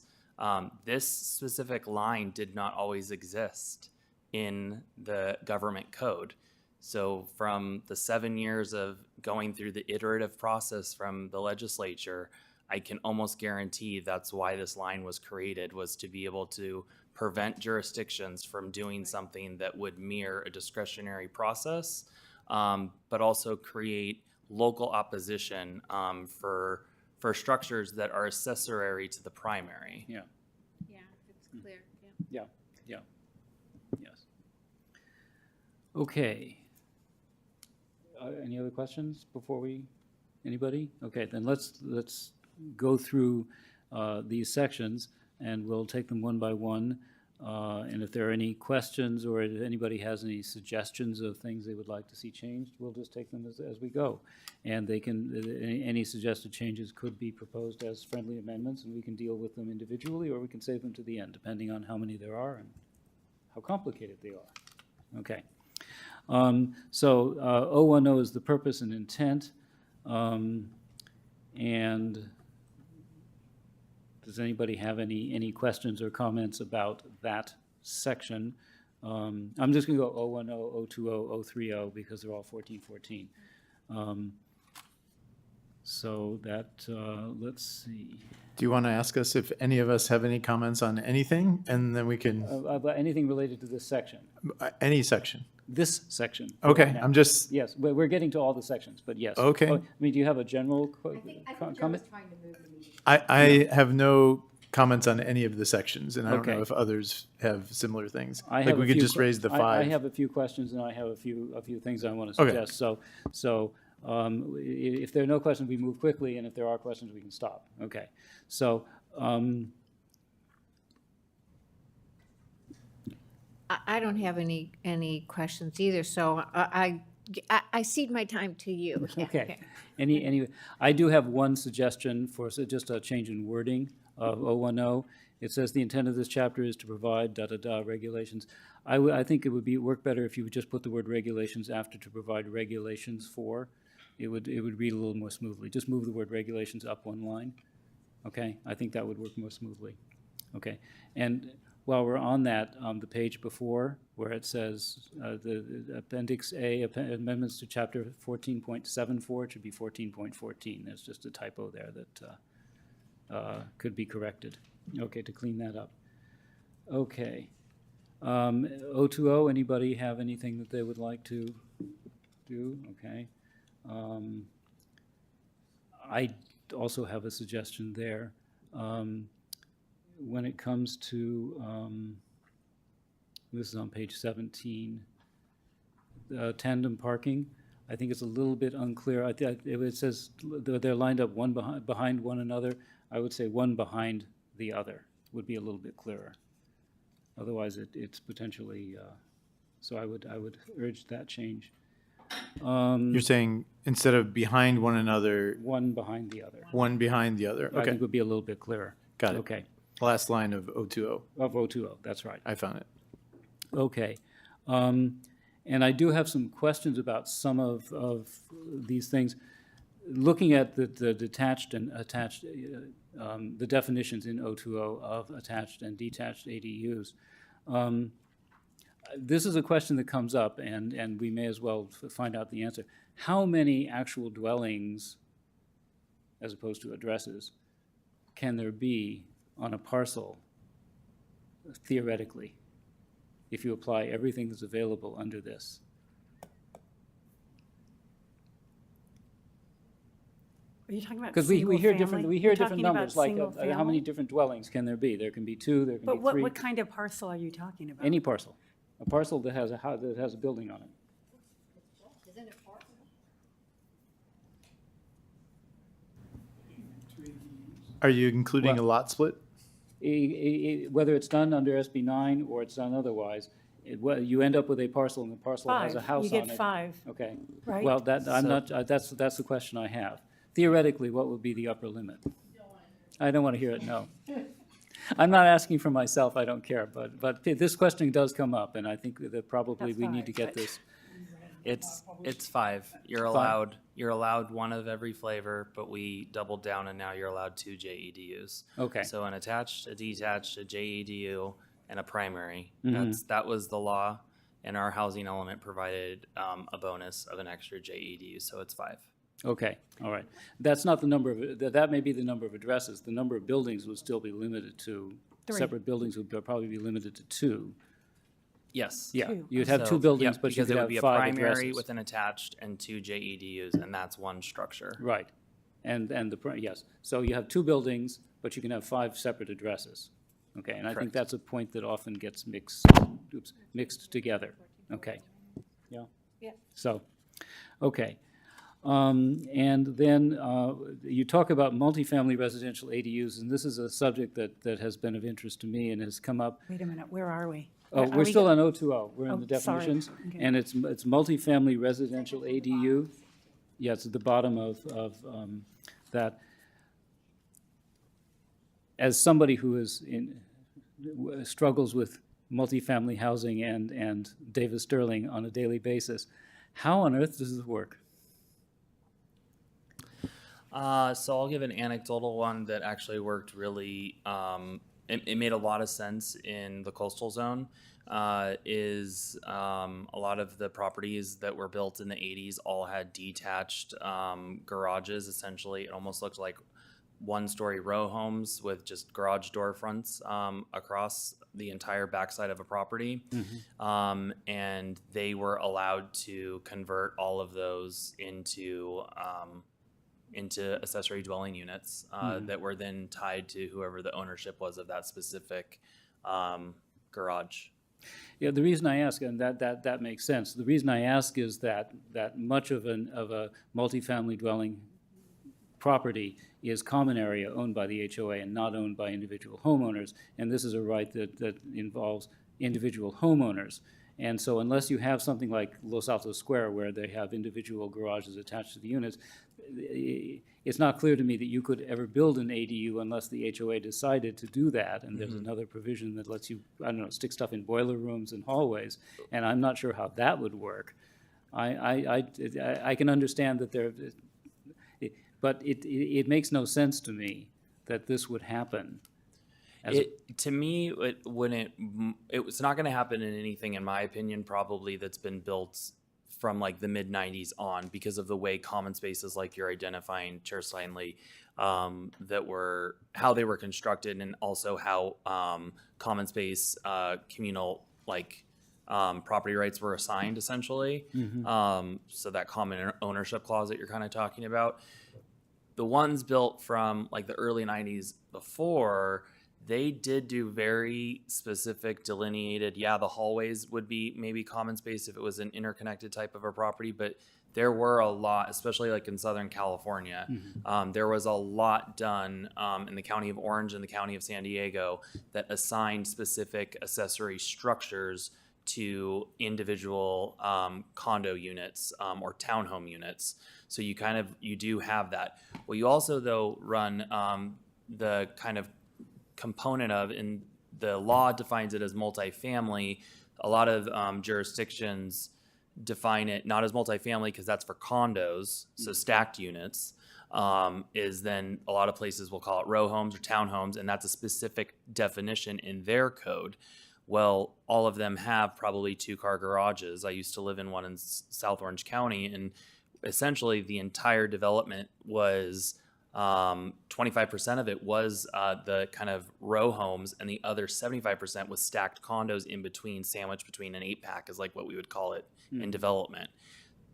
This specific line did not always exist in the government code. So from the 7 years of going through the iterative process from the legislature, I can almost guarantee that's why this line was created, was to be able to prevent jurisdictions from doing something that would mirror a discretionary process, but also create local opposition for structures that are accessory to the primary. Yeah, Yeah, it's clear, yeah, yes. Okay. Any other questions before anybody? Okay, then let's go through these sections, and we'll take them one by one. And if there are any questions or if anybody has any suggestions of things they would like to see changed, we'll just take them as we go. And they can, any suggested changes could be proposed as friendly amendments, and we can deal with them individually, or we can save them to the end, depending on how many there are and how complicated they are. Okay. So 010 is the purpose and intent. And does anybody have any questions or comments about that section? I'm just going to go 010, 020, 030 because they're all 1414. So that, let's see. Do you want to ask us if any of us have any comments on anything? And then we can, About anything related to this section? any section. This section. Okay, right now. I'm just, Yes, we're getting to all the sections, but yes. Okay. Oh, I mean, do you have a general I think Joe was comment? trying to move the meeting. I have no comments on any of the sections, and I don't know Okay. if others have similar things. I Like, have we a could few just raise the I five. have a few questions, and I have a few things I want to Okay. suggest. So if there are no questions, we move quickly, and if there are questions, we can stop. Okay. So I don't have any questions either, so I I cede my time to you. Yeah, Okay. Anyway, I do have one suggestion for just a change in wording of 010. It says the intent of this chapter is to provide regulations. I think it would work better if you would just put the word regulations after to provide regulations for. It would read a little more smoothly. Just move the word regulations up one line. Okay, I think that would work more smoothly. Okay, and while we're on that, the page before where it says the Appendix A, amendments to Chapter 14.74, it should be 14.14. There's just a typo there that could be corrected. Okay, to clean that up. Okay. 020, anybody have anything that they would like to do? Okay. I also have a suggestion there. When it comes to, this is on page 17, tandem parking, I think it's a little bit unclear. It says they're lined up one behind one another. I would say one behind the other would be a little bit clearer. Otherwise, it's potentially, so I would urge that change. You're saying instead of behind one another, One behind the other. one behind the other? I Okay, think would be a little bit clearer. got it. Okay, Last line of 020. of 020, that's right. I found it. Okay. And I do have some questions about some of these things. Looking at the detached and attached, the definitions in 020 of attached and detached ADUs, this is a question that comes up, and we may as well find out the answer. How many actual dwellings, as opposed to addresses, can there be on a parcel, theoretically, if you apply everything that's available under this? Are you talking about Because single we hear family? different You're different talking about numbers, like single how many family? different dwellings can there be? There can be two, there can But be three. what kind of parcel are you talking about? Any parcel, a parcel that has that has a building on it. Are you including a lot split? Whether it's done under SB 9 or it's done otherwise, you end up with a parcel, and the parcel has a Five. house You on it. get five, Okay. right? Well, that's the question I have. Theoretically, what would be the upper limit? I don't want to hear it, no. I'm not asking for myself, I don't care, but this question does come up, and I think that probably That's we need to fine, get but- this. It's 5. You're allowed one of every flavor, but we doubled down and now you're allowed 2 JEDUs. Okay. So an attached, a detached, a JEDU, and a primary. Mm-hmm. That was the law, and our housing element provided a bonus of an extra JEDU, so it's 5. Okay, all right. That's not the number of, that may be the number of addresses. The number of buildings would still be limited to, Three. separate buildings would probably be limited to 2. Yes. Yeah, Two. you'd have So, 2 buildings, yep, but you because could it would have be a 5 primary addresses. with an attached and 2 JEDUs, and that's one structure. Right, and yes. So you have 2 buildings, but you can have 5 separate addresses. Okay, and I think Correct. that's a point that often gets mixed together. Okay, yeah? Yeah. So, okay. And then you talk about multifamily residential ADUs, and this is a subject that has been of interest to me and has come up. Wait a minute, where are we? Oh, Are we're we still go- on 020. We're in Oh, the sorry. definitions. Okay. And it's multifamily residential ADU. Yeah, it's at the bottom of that. As somebody who struggles with multifamily housing and Davis Sterling on a daily basis, how on earth does this work? So I'll give an anecdotal one that actually worked really. It made a lot of sense in the coastal zone. A lot of the properties that were built in the 80s all had detached garages. Essentially, it almost looked like one-story row homes with just garage door fronts across the entire backside of a property. And they were allowed to convert all of those into accessory dwelling units that were then tied to whoever the ownership was of that specific garage. Yeah, the reason I ask, and that makes sense. The reason I ask is that much of a multifamily dwelling property is common area owned by the HOA and not owned by individual homeowners, and this is a right that involves individual homeowners. And so unless you have something like Los Altos Square where they have individual garages attached to the units, it's not clear to me that you could ever build an ADU unless the HOA decided to do that. And there's another provision that lets you, I don't know, stick stuff in boiler rooms and hallways. And I'm not sure how that would work. I can understand that there, but it makes no sense to me that this would happen. To me, it wouldn't. It's not going to happen in anything, in my opinion, probably that's been built from like the mid '90s on, because of the way common spaces, like you're identifying, Chair Steinley, that were how they were constructed, and also how common space communal property rights were assigned, essentially. So that common ownership clause that you're kind of talking about, the ones built from like the early '90s before, they did do very specific delineated, the hallways would be maybe common space if it was an interconnected type of a property, but there were a lot, especially like in Southern California, there was a lot done in the County of Orange and the County of San Diego that assigned specific accessory structures to individual condo units or townhome units. So you do have that. Well, you also though run the kind of component of, and the law defines it as multifamily. A lot of jurisdictions define it not as multifamily because that's for condos, so stacked units. Is then a lot of places will call it row homes or townhomes, and that's a specific definition in their code. Well, all of them have probably 2-car garages. I used to live in one in South Orange County, and essentially the entire development was 25% of it was the kind of row homes, and the other 75% was stacked condos in between, sandwiched between an 8-pack is like what we would call it in development.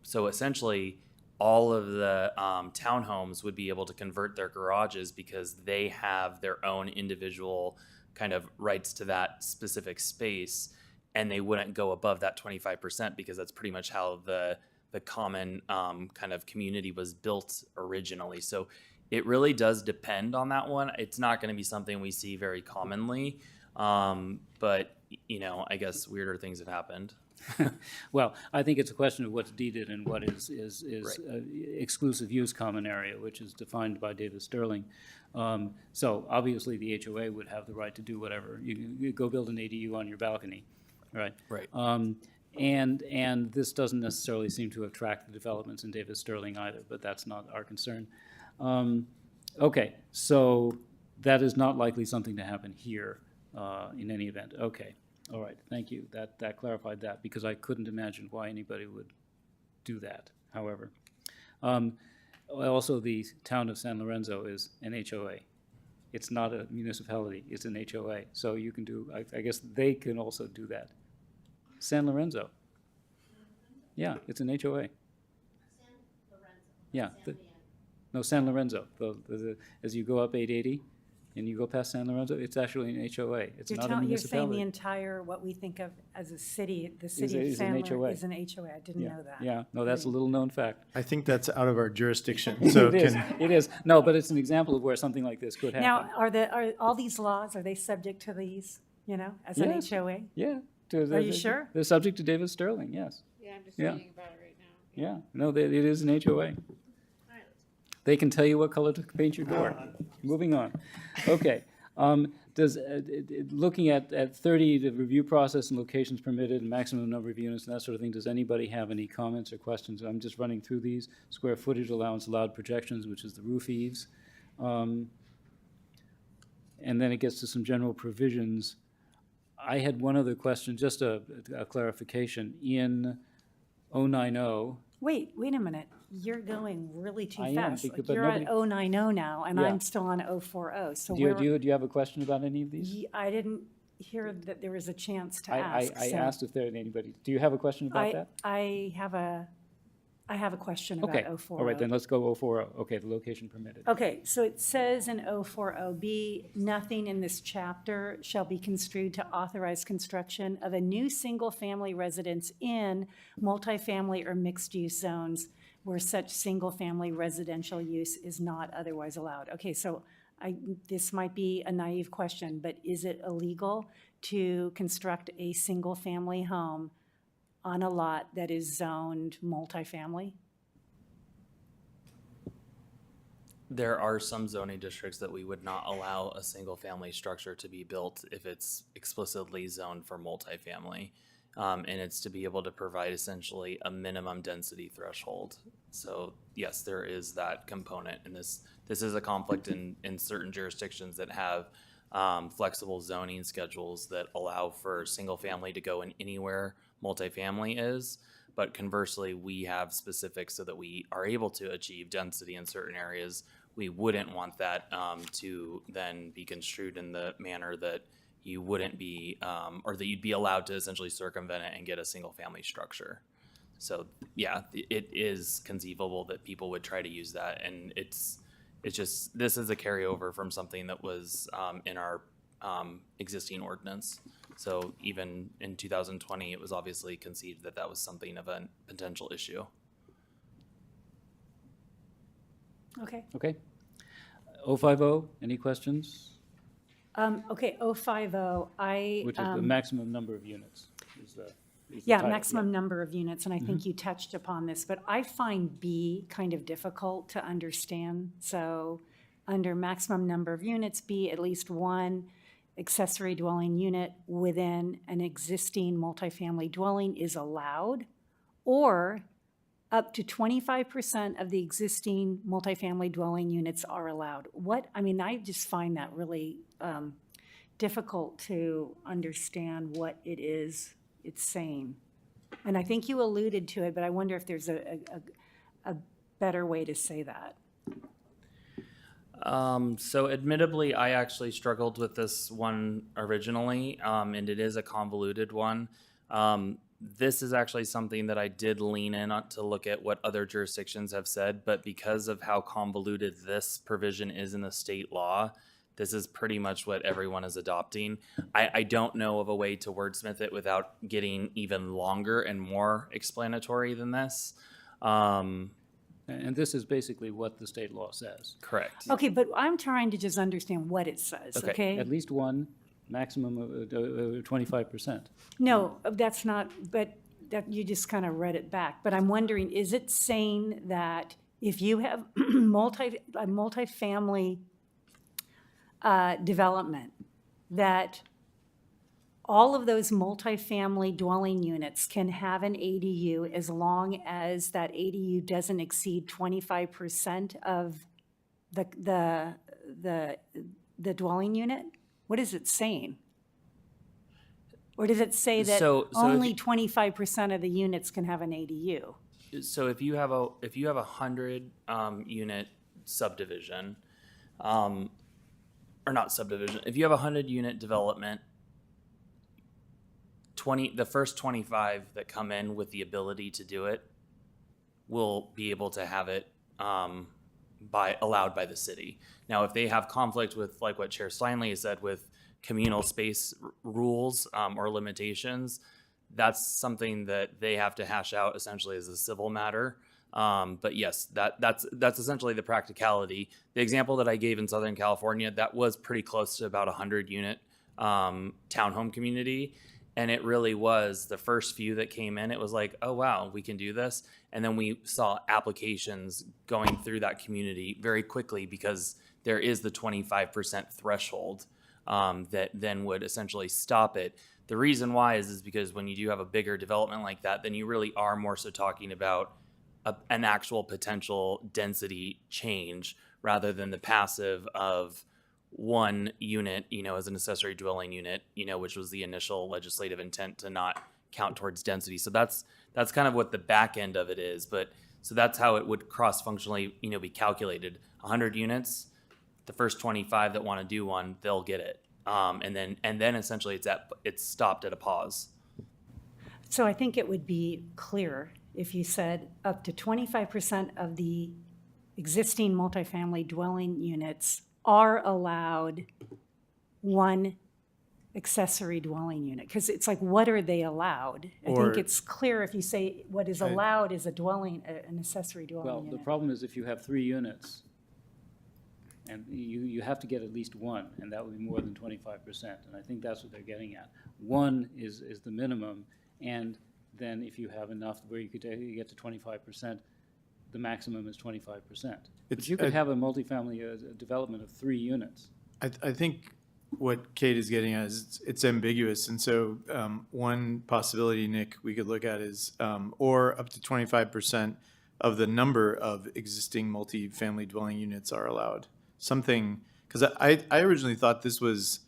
So essentially, all of the townhomes would be able to convert their garages because they have their own individual kind of rights to that specific space, and they wouldn't go above that 25% because that's pretty much how the common kind of community was built originally. So it really does depend on that one. It's not going to be something we see very commonly, but I guess weirder things have happened. Well, I think it's a question of what's deeded and what is Right. Exclusive use common area, which is defined by David Sterling. So obviously, the HOA would have the right to do whatever. You go build an ADU on your balcony, right? Right. And this doesn't necessarily seem to have tracked the developments in David Sterling either, but that's not our concern. Okay, so that is not likely something to happen here in any event. Okay, all right, thank you. That clarified that, because I couldn't imagine why anybody would do that, however. Also, the town of San Lorenzo is an HOA. It's not a municipality, it's an HOA. So you can do, I guess they can also do that. San Lorenzo. Yeah, it's an HOA. Yeah. No, San Lorenzo. As you go up 880 and you go past San Lorenzo, it's actually an HOA. It's not a You're saying the municipality. entire, what we think of as a city, the city is of San an Lorenzo HOA. is an HOA. I didn't know that. Yeah, no, that's a little known fact. I think that's out of our jurisdiction, so It is, can, it is. No, but it's an example of where something like this could happen. Now, are all these laws, are they subject to these, as an Yes. HOA? Yeah. Are you sure? They're subject to David Sterling, yes. Yeah, I'm just Yeah. reading about it right now. Yeah, no, it is an HOA. They can tell you what color to paint your door. Moving on. Okay. Looking at 30, the review process and locations permitted, and maximum number of units and that sort of thing, does anybody have any comments or questions? I'm just running through these. Square footage allowance allowed projections, which is the roof eaves. And then it gets to some general provisions. I had one other question, just a clarification. In 090, Wait a minute. You're going really too I am, fast. because- Like, but you're at nobody- 090 now, and Yeah. I'm still on 040. So do you have a question about any of these? I didn't hear that there was a chance to I ask. so asked if there had anybody, do you have a question about that? I have a question about Okay, 040. all right, then let's go 040. Okay, the location permitted. Okay, so it says in 040B, nothing in this chapter shall be construed to authorize construction of a new single-family residence in multifamily or mixed-use zones where such single-family residential use is not otherwise allowed. Okay, so this might be a naive question, but is it illegal to construct a single-family home on a lot that is zoned multifamily? There are some zoning districts that we would not allow a single-family structure to be built if it's explicitly zoned for multifamily. And it's to be able to provide essentially a minimum density threshold. So yes, there is that component, and this is a conflict in certain jurisdictions that have flexible zoning schedules that allow for single-family to go in anywhere multifamily is. But conversely, we have specifics so that we are able to achieve density in certain areas. We wouldn't want that to then be construed in the manner that you wouldn't be, or that you'd be allowed to essentially circumvent it and get a single family structure. So yeah, it is conceivable that people would try to use that, and it's just, this is a carryover from something that was in our existing ordinance. So even in 2020, it was obviously conceived that that was something of a potential issue. Okay. Okay. 050, any questions? Okay, 050, Which is the maximum number of units? Is the yeah, title, maximum number of units, and I think you touched upon this, but I find B kind of difficult to understand. So under maximum number of units, B, at least one accessory dwelling unit within an existing multifamily dwelling is allowed, or up to 25% of the existing multifamily dwelling units are allowed. I just find that really difficult to understand what it is it's saying. And I think you alluded to it, but I wonder if there's a better way to say that. So admittedly, I actually struggled with this one originally, and it is a convoluted one. This is actually something that I did lean in on to look at what other jurisdictions have said, but because of how convoluted this provision is in the state law, this is pretty much what everyone is adopting. I don't know of a way to wordsmith it without getting even longer and more explanatory than this. And this is basically what the state law says. Correct. Okay, but I'm trying to just understand what it says, Okay. okay? At least one, maximum of 25%. No, that's not, but that, you just kind of read it back. But I'm wondering, is it saying that if you have a multifamily development, that all of those multifamily dwelling units can have an ADU as long as that ADU doesn't exceed 25% of the dwelling unit? What is it saying? Or does it say that So if only you- 25% of the units can have an ADU? So if you have a 100 unit subdivision, or not subdivision, if you have a 100 unit development, the first 25 that come in with the ability to do it will be able to have it allowed by the city. Now, if they have conflict with, like what Chair Steinley said, with communal space rules or limitations, that's something that they have to hash out essentially as a civil matter. But yes, that's essentially the practicality. The example that I gave in Southern California, that was pretty close to about 100 unit townhome community. And it really was the first few that came in. It was like, oh, wow, we can do this. And then we saw applications going through that community very quickly because there is the 25% threshold that then would essentially stop it. The reason why is because when you do have a bigger development like that, then you really are more so talking about an actual potential density change rather than the passive of one unit, as an accessory dwelling unit, which was the initial legislative intent to not count towards density. So that's kind of what the back end of it is. But so that's how it would cross-functionally, be calculated. 100 units, the first 25 that want to do one, they'll get it. And then essentially it's stopped at a pause. So I think it would be clearer if you said up to 25% of the existing multifamily dwelling units are allowed one accessory dwelling unit. Because it's like, what are they allowed? I Or- think it's clear if you say what is allowed is an accessory Well, dwelling the unit. problem is if you have 3 units, and you have to get at least one, and that would be more than 25%. And I think that's what they're getting at. One is the minimum, and then if you have enough where you could you get to 25%, the maximum is 25%. But It's- you could I- have a multifamily development of 3 units. I think what Kate is getting at is it's ambiguous, and so one possibility, Nick, we could look at is or up to 25% of the number of existing multifamily dwelling units are allowed. Something, because I originally thought this was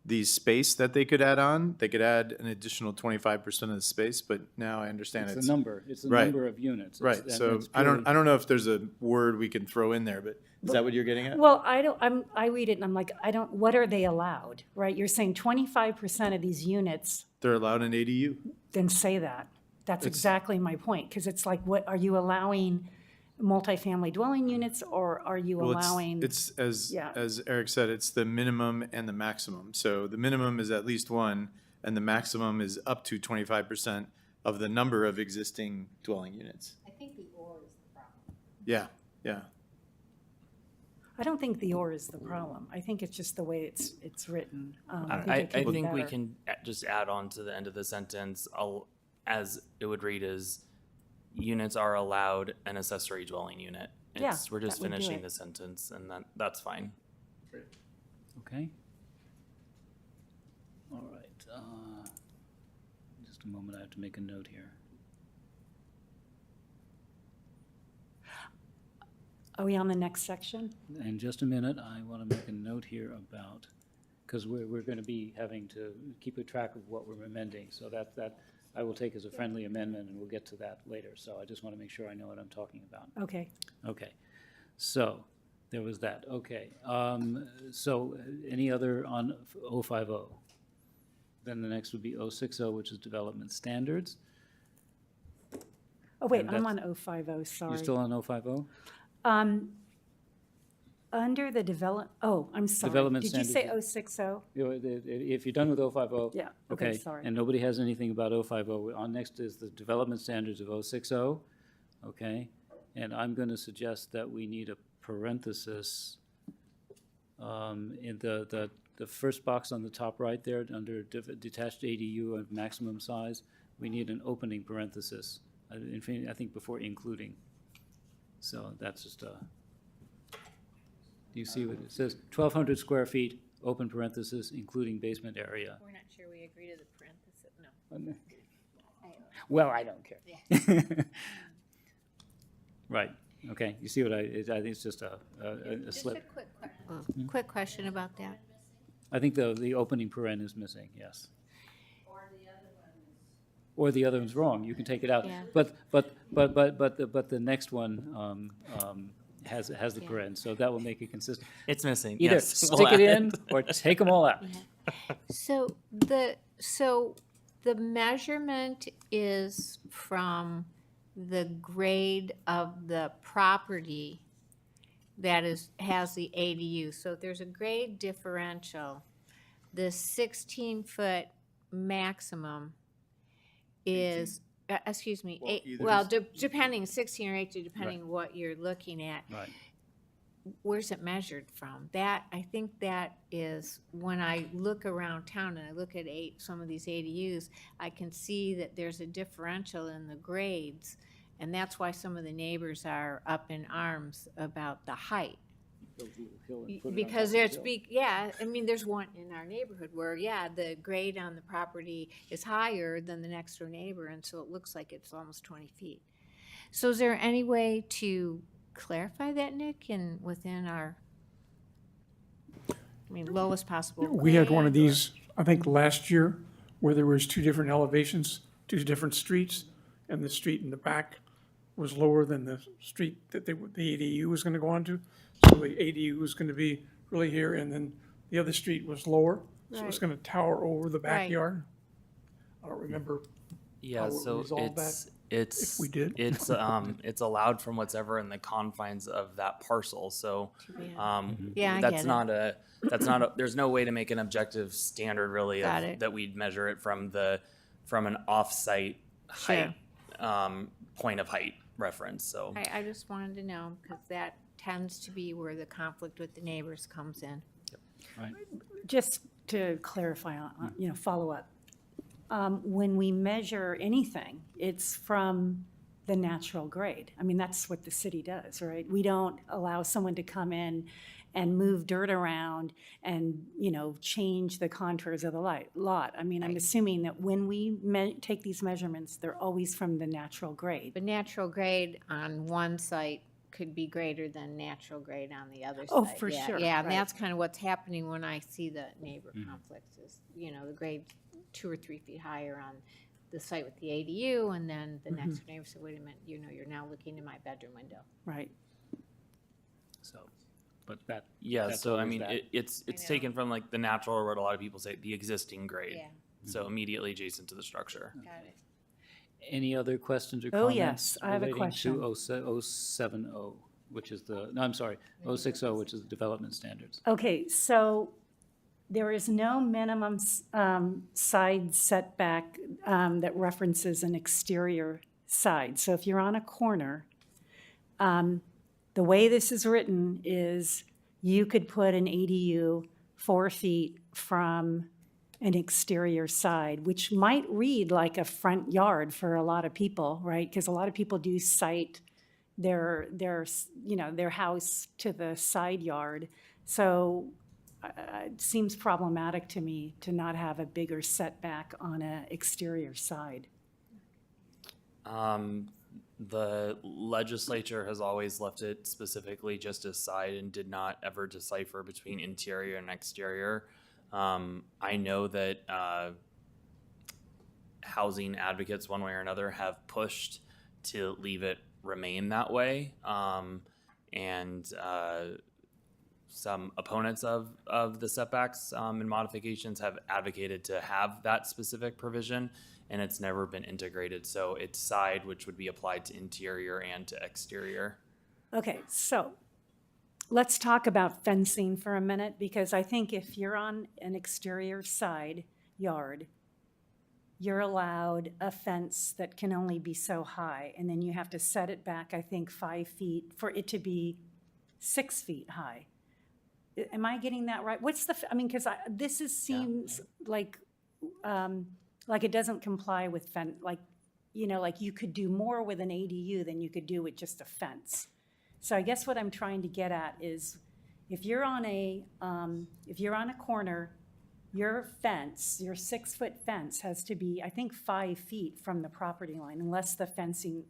the space that they could add on. They could add an additional 25% of the space, but now I understand It's it's a number, it's the right. number of units. right. It's- and So it's I don't purely- know if there's a word we can throw in there, but is that what you're getting at? Well, I read it and I'm like, what are they allowed, right? You're saying 25% of these units, They're allowed an ADU. then say that. That's exactly my point, because it's like, what, are you allowing multifamily dwelling units, or are you Well, allowing? it's as Yeah. Eric said, it's the minimum and the maximum. So the minimum is at least one, and the maximum is up to 25% of the number of existing dwelling units. I think the or is the problem. Yeah, yeah. I don't think the or is the problem. I think it's just the way it's written. I it could be think we better. can just add on to the end of the sentence, as it would read as, units are allowed an accessory dwelling unit. Yeah, We're just that would do finishing it. the sentence, and that's fine. Okay. All right. Just a moment, I have to make a note here. Are we on the next section? In just a minute, I want to make a note here about, because we're going to be having to keep a track of what we're amending. So that I will take as a friendly amendment, and we'll get to that later. So I just want to make sure I know what I'm talking about. Okay. Okay. So there was that. Okay. So any other on 050? Then the next would be 060, which is development standards. Oh, wait, And I'm that's- on 050, sorry. You're still on 050? Under the I'm sorry. Development Did you say standards. 060? If you're done with 050. Yeah, okay, sorry. And nobody has anything about 050, on next is the development standards of 060, okay? And I'm going to suggest that we need a parenthesis in the first box on the top right there, under detached ADU of maximum size, we need an opening parenthesis, in fact, I think before including. So that's just a, do you see what it says? 1,200 square feet, open parenthesis, including basement area. We're not sure we agree to the parenthesis, no. Well, I don't care. Right, okay, you see what I think it's just a Just a slip. quick question about that. I think the opening paren is missing, yes. Or the other one's wrong, you can take it out. Yeah. But the next one has the paren, so that will make it consistent. It's missing. Either yes. stick We'll it add in or take them all out. So the measurement is from the grade of the property that has the ADU. So if there's a grade differential, the 16-foot maximum is, excuse me, Well, either well, is- depending, 16 or 18, depending what you're looking at. Right. Where's it measured from? That, I think that is, when I look around town and I look at some of these ADUs, I can see that there's a differential in the grades, and that's why some of the neighbors are up in arms about the height. Because there's, yeah, I mean, there's one in our neighborhood where, yeah, the grade on the property is higher than the next door neighbor, and so it looks like it's almost 20 feet. So is there any way to clarify that, Nick, and within our, lowest possible? We had one of grade, or- these, I think, last year, where there was two different elevations, two different streets, and the street in the back was lower than the street that the ADU was gonna go onto. So the ADU was gonna be really here, and then the other street was lower, so it was Right. gonna tower over the Right. backyard. I don't remember Yeah, how we so resolve it's we did. it's allowed from whatever in the confines of that parcel. So Yeah, I that's get it. not a there's no way to make an objective standard really Got it. that we'd measure it from an off-site Sure. height point of height reference. So I just wanted to know, because that tends to be where the conflict with the neighbors comes in. Just to clarify, follow up. when we measure anything, it's from the natural grade. I mean, that's what the city does, right? We don't allow someone to come in and move dirt around and, change the contours of the lot. I mean, I'm assuming that when we take these measurements, they're always from the natural grade. But natural grade on one site could be greater than natural grade on the other site. Oh, for Yeah, sure, Yeah, and right. that's kind of what's happening when I see the neighbor conflicts is, the grade 2 or 3 feet higher on the site with the ADU, and then the next neighbor said, wait a minute, you're now looking in my bedroom window. Right. So, but that. Yeah, that's so I always mean, that. it's know. taken from like the natural, or what a lot of people say, the existing grade. Yeah, So immediately adjacent to the structure. got it. Any other questions or Oh, comments? yes, I have a relating question. to 070, which is no, I'm sorry, 060, which is the development standards. Okay, so there is no minimum side setback that references an exterior side. So if you're on a corner, the way this is written is you could put an ADU 4 feet from an exterior side, which might read like a front yard for a lot of people, right? Because a lot of people do cite their house to the side yard. So it seems problematic to me to not have a bigger setback on an exterior side. The legislature has always left it specifically just as side and did not ever decipher between interior and exterior. I know that housing advocates, one way or another, have pushed to leave it remain that way. And some opponents of the setbacks and modifications have advocated to have that specific provision, and it's never been integrated. So it's side, which would be applied to interior and to exterior. Okay, so let's talk about fencing for a minute, because I think if you're on an exterior side yard, you're allowed a fence that can only be so high, and then you have to set it back, I think, 5 feet for it to be 6 feet high. Am I getting that right? What's the, because this seems like it doesn't comply with like you could do more with an ADU than you could do with just a fence. So I guess what I'm trying to get at is if you're on a corner, your fence, your 6-foot fence has to be, I think, 5 feet from the property line, unless the fencing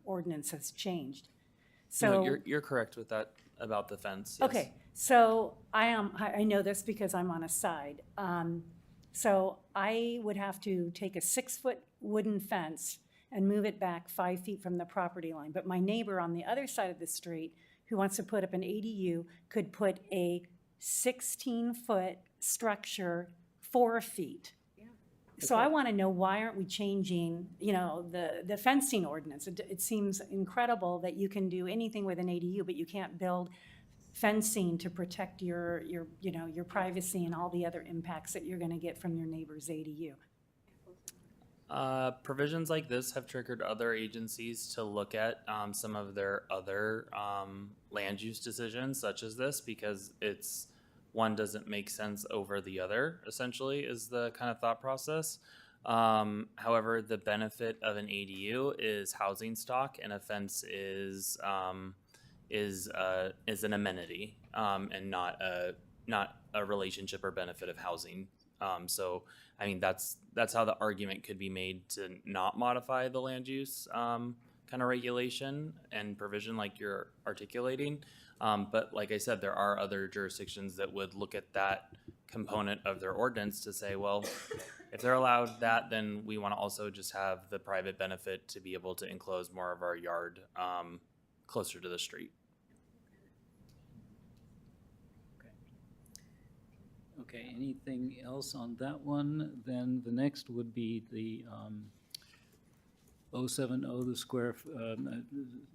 ordinance has changed. So No, you're correct with that about the fence. Yes. okay, so I know this because I'm on a side. So I would have to take a 6-foot wooden fence and move it back 5 feet from the property line. But my neighbor on the other side of the street who wants to put up an ADU could put a 16-foot structure 4 feet. So I want to know, why aren't we changing, the fencing ordinance? It seems incredible that you can do anything with an ADU, but you can't build fencing to protect your privacy and all the other impacts that you're going to get from your neighbor's ADU. Provisions like this have triggered other agencies to look at some of their other land use decisions, such as this, because one doesn't make sense over the other, essentially, is the kind of thought process. However, the benefit of an ADU is housing stock, and a fence is an amenity and not a relationship or benefit of housing. So, I mean, that's how the argument could be made to not modify the land use kind of regulation and provision like you're articulating. But like I said, there are other jurisdictions that would look at that component of their ordinance to say, well, if they're allowed that, then we want to also just have the private benefit to be able to enclose more of our yard closer to the street. Okay, anything else on that one? Then the next would be the 070, the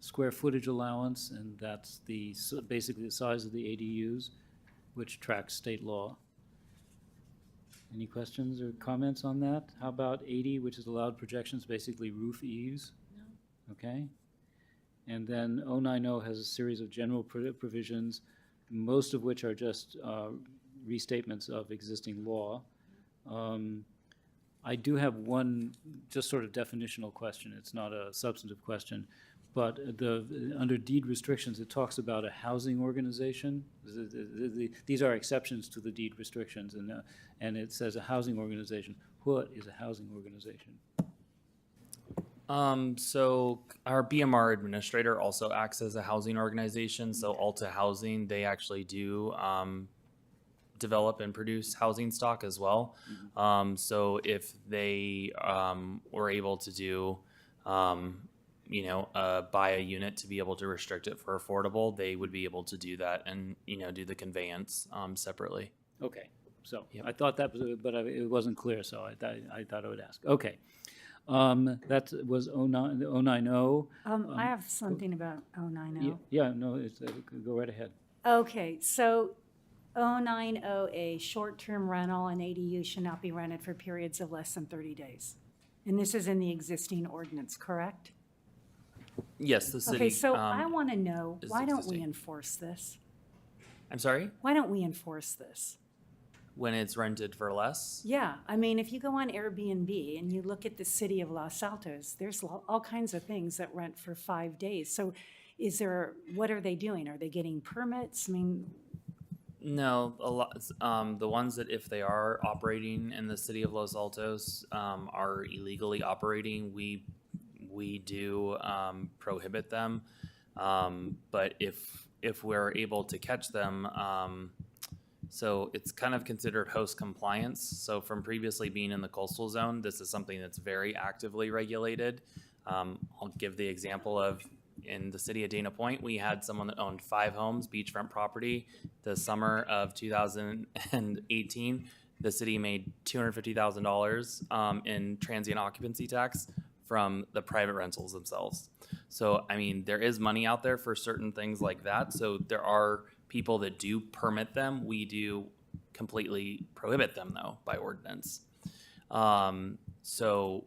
square footage allowance, and that's basically the size of the ADUs, which tracks state law. Any questions or comments on that? How about 80, which is allowed projections, basically roof eaves? No. Okay. And then 090 has a series of general provisions, most of which are just restatements of existing law. I do have one just sort of definitional question. It's not a substantive question. But under deed restrictions, it talks about a housing organization. These are exceptions to the deed restrictions, and it says a housing organization. What is a housing organization? So our BMR administrator also acts as a housing organization. So Alta Housing, they actually do develop and produce housing stock as well. So if they were able to do, buy a unit to be able to restrict it for affordable, they would be able to do that and, do the conveyance separately. Okay, so Yep. I thought that was, but it wasn't clear, so I thought I would ask. Okay. That was 090. I have something about 090. Yeah, no, go right ahead. Okay, so 090, a short-term rental and ADU should not be rented for periods of less than 30 days. And this is in the existing ordinance, correct? Yes, the city. Okay, so I want to know, is why don't we existing. enforce this? I'm sorry? Why don't we enforce this? When it's rented for less? Yeah, I mean, if you go on Airbnb and you look at the city of Los Altos, there's all kinds of things that rent for 5 days. So what are they doing? Are they getting permits? I mean, No, a lot. The ones that if they are operating in the city of Los Altos are illegally operating, we do prohibit them. But if we're able to catch them, so it's kind of considered host compliance. So from previously being in the coastal zone, this is something that's very actively regulated. I'll give the example of in the city of Dana Point, we had someone that owned 5 homes, beachfront property. The summer of 2018, the city made $250,000 in transient occupancy tax from the private rentals themselves. So, I mean, there is money out there for certain things like that. So there are people that do permit them. We do completely prohibit them, though, by ordinance. So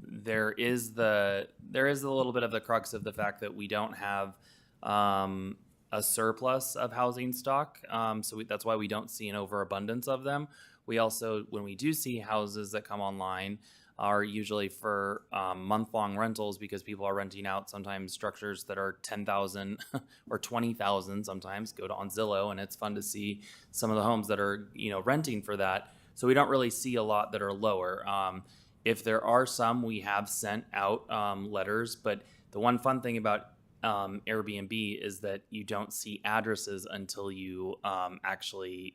there is a little bit of the crux of the fact that we don't have a surplus of housing stock. So that's why we don't see an overabundance of them. We also, when we do see houses that come online, are usually for month-long rentals because people are renting out sometimes structures that are 10,000 or 20,000 sometimes. Go on Zillow, and it's fun to see some of the homes that are renting for that. So we don't really see a lot that are lower. If there are some, we have sent out letters. But the one fun thing about Airbnb is that you don't see addresses until you actually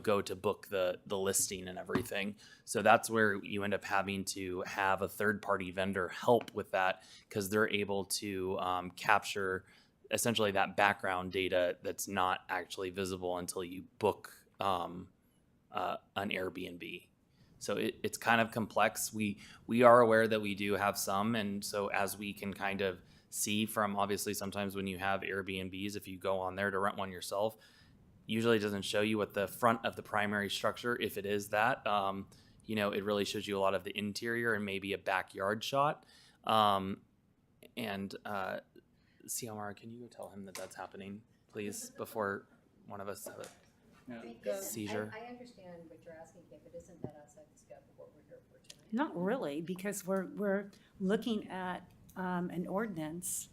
go to book the listing and everything. So that's where you end up having to have a third-party vendor help with that because they're able to capture essentially that background data that's not actually visible until you book an Airbnb. So it's kind of complex. We are aware that we do have some, and so as we can kind of see from obviously sometimes when you have Airbnbs, if you go on there to rent one yourself, usually it doesn't show you what the front of the primary structure, if it is that, it really shows you a lot of the interior and maybe a backyard shot. Siamara, can you go tell him that that's happening, please, before one of us have a seizure? I understand what you're asking, Kate, but isn't that outside the scope of what we're here for tonight? not really, because we're looking at an ordinance,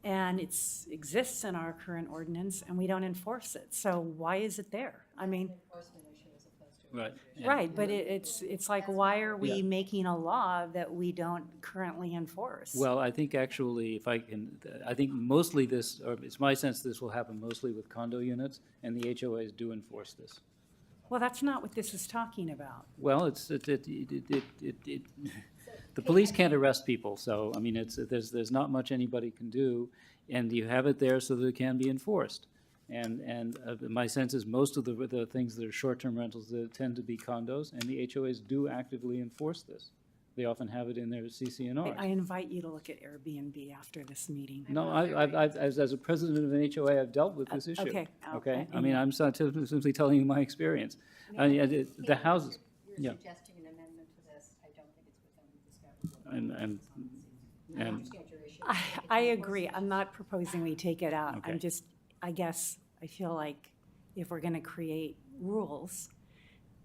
and it exists in our current ordinance, and we don't enforce it. So why is it there? I mean, Enforcement issue as opposed to. Right. right, but it's like, why are we Yeah. making a law that we don't currently enforce? Well, I think actually, I think mostly this, or it's my sense this will happen mostly with condo units, and the HOAs do enforce this. Well, that's not what this is talking about. Well, the police can't arrest people, so, I mean, there's not much anybody can do, and you have it there so that it can be enforced. And my sense is most of the things that are short-term rentals that tend to be condos, and the HOAs do actively enforce this. They often have it in their I CCNRs. invite you to look at Airbnb after this meeting. No, as a president of an HOA, I've dealt with this issue. okay. Okay, I mean, I'm simply telling you my experience. The houses, yeah. You're suggesting an amendment to this, I don't think it's within the scope of what And- we're and- I and- understand your issue. I agree. I'm not proposing we take it out. Okay. I'm just, I guess, I feel like if we're going to create rules,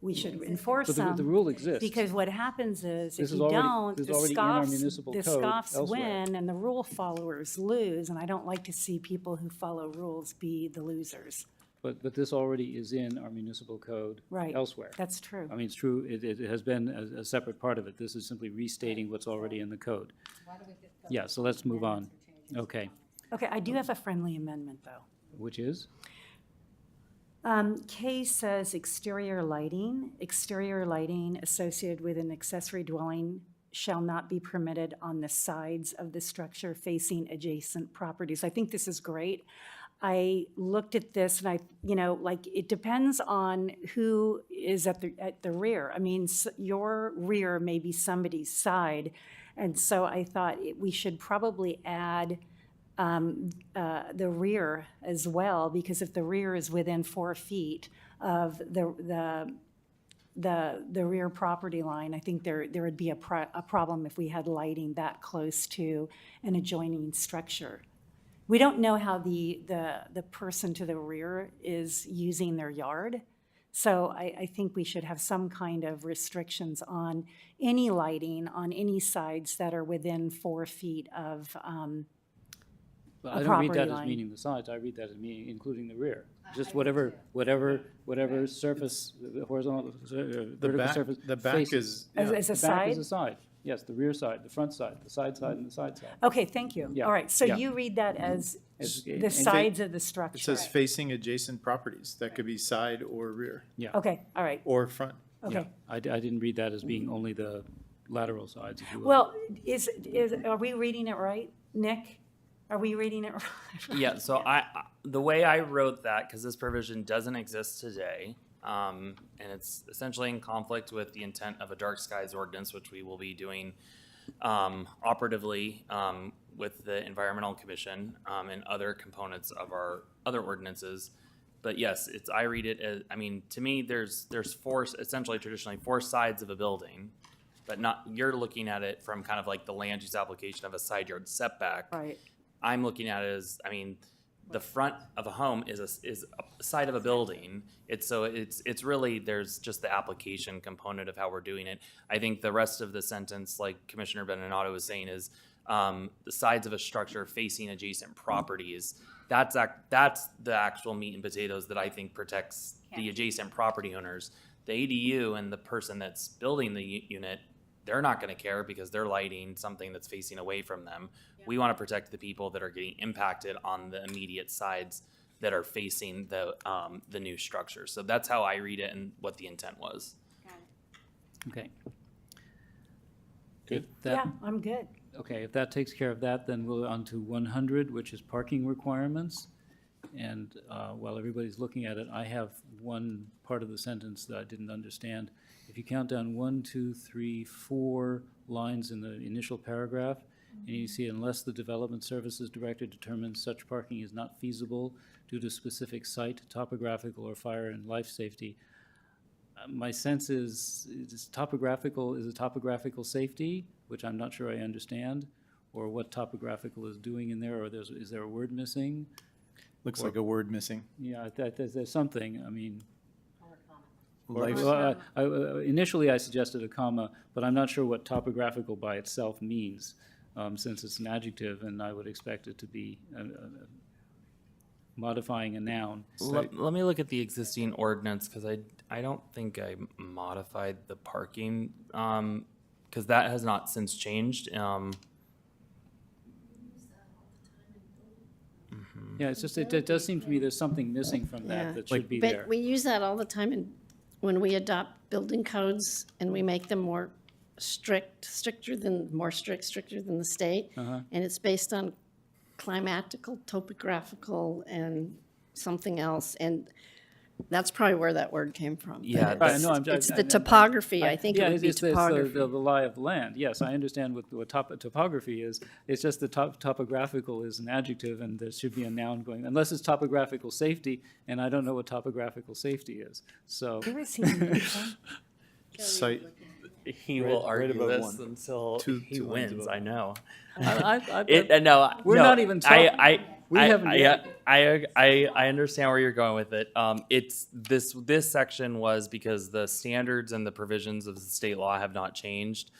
we should enforce But them. the rule exists. Because what happens is, This if is you already- don't, this is the already in our scoffs, municipal the code scoffs elsewhere. win and the rule followers lose, and I don't like to see people who follow rules be the losers. But this already is in our municipal code Right. elsewhere. That's true. I mean, it's true, it has been a separate part of it. This is simply restating what's already in the code. Yeah, so let's move on. Okay, Okay, I do have a friendly amendment, though. which is? K says exterior lighting associated with an accessory dwelling shall not be permitted on the sides of the structure facing adjacent properties. I think this is great. I looked at this and it depends on who is at the rear. I mean, your rear may be somebody's side. And so I thought we should probably add the rear as well, because if the rear is within 4 feet of the rear property line, I think there would be a problem if we had lighting that close to an adjoining structure. We don't know how the person to the rear is using their yard, so I think we should have some kind of restrictions on any lighting on any sides that are within 4 feet of But a I don't read property that as line. meaning the sides, I read that as meaning including the rear. Just whatever surface, horizontal, vertical surface. The back faces- is, As yeah. a The back is side? the side, yes, the rear side, the front side, the side and the side side. Okay, thank you. Yeah, All right, so yeah. you read that as As- the and sides of the It structure. says facing adjacent properties. That could be side or rear, Okay, all right, or front. okay. I didn't read that as being only the lateral sides, if you will. Well, are we reading it right? Nick, are we reading it right? Yeah, so the way I wrote that, because this provision doesn't exist today, and it's essentially in conflict with the intent of a dark skies ordinance, which we will be doing operatively with the Environmental Commission and other components of our other ordinances. But yes, I read it as, I mean, to me, there's essentially traditionally 4 sides of a building, but you're looking at it from kind of like the land use application of a side yard setback. Right. I'm looking at it as, I mean, the front of a home is a side of a building. It's really, there's just the application component of how we're doing it. I think the rest of the sentence, like Commissioner Beninotto was saying, is the sides of a structure facing adjacent properties. That's the actual meat and potatoes that I think protects the adjacent property owners. The ADU and the person that's building the unit, they're not going to care because they're lighting something that's facing away from them. We want to protect the people that are getting impacted on the immediate sides that are facing the new structure. So that's how I read it and what the intent was. Okay. Good. If that- Yeah, I'm good. Okay, if that takes care of that, then we'll on to 100, which is parking requirements. And while everybody's looking at it, I have one part of the sentence that I didn't understand. If you count down 1, 2, 3, 4 lines in the initial paragraph, and you see unless the Development Services Director determines such parking is not feasible due to specific site, topographical, or fire and life safety, my sense is a topographical safety, which I'm not sure I understand, or what topographical is doing in there, or is there a word missing? Looks like a word missing. Yeah, there's something, I mean. Life- Initially, I suggested a comma, but I'm not sure what topographical by itself means, since it's an adjective, and I would expect it to be modifying a noun. Let me look at the existing ordinance, because I don't think I modified the parking, because that has not since changed. Yeah, it's just, it does seem to me there's something missing from Yeah. that should be there. But we use that all the time when we adopt building codes and we make them more stricter than the state. Uh-huh. And it's based on climatical, topographical, and something else. And that's probably where that word came from. But Yeah, it's- I know, It's the topography, I think it Yeah, would be it's the topography. lie of the land. Yes, I understand what topography is. It's just the topographical is an adjective, and there should be a noun going, unless it's topographical safety, and I don't know what topographical safety is. So, Where is he? in Site, He Right- will right argue above this one. until Two he lines wins. above I know. I- No, we're no, not even talking. We haven't yet. I understand where you're going with it. It's this section was because the standards and the provisions of the state law have not changed.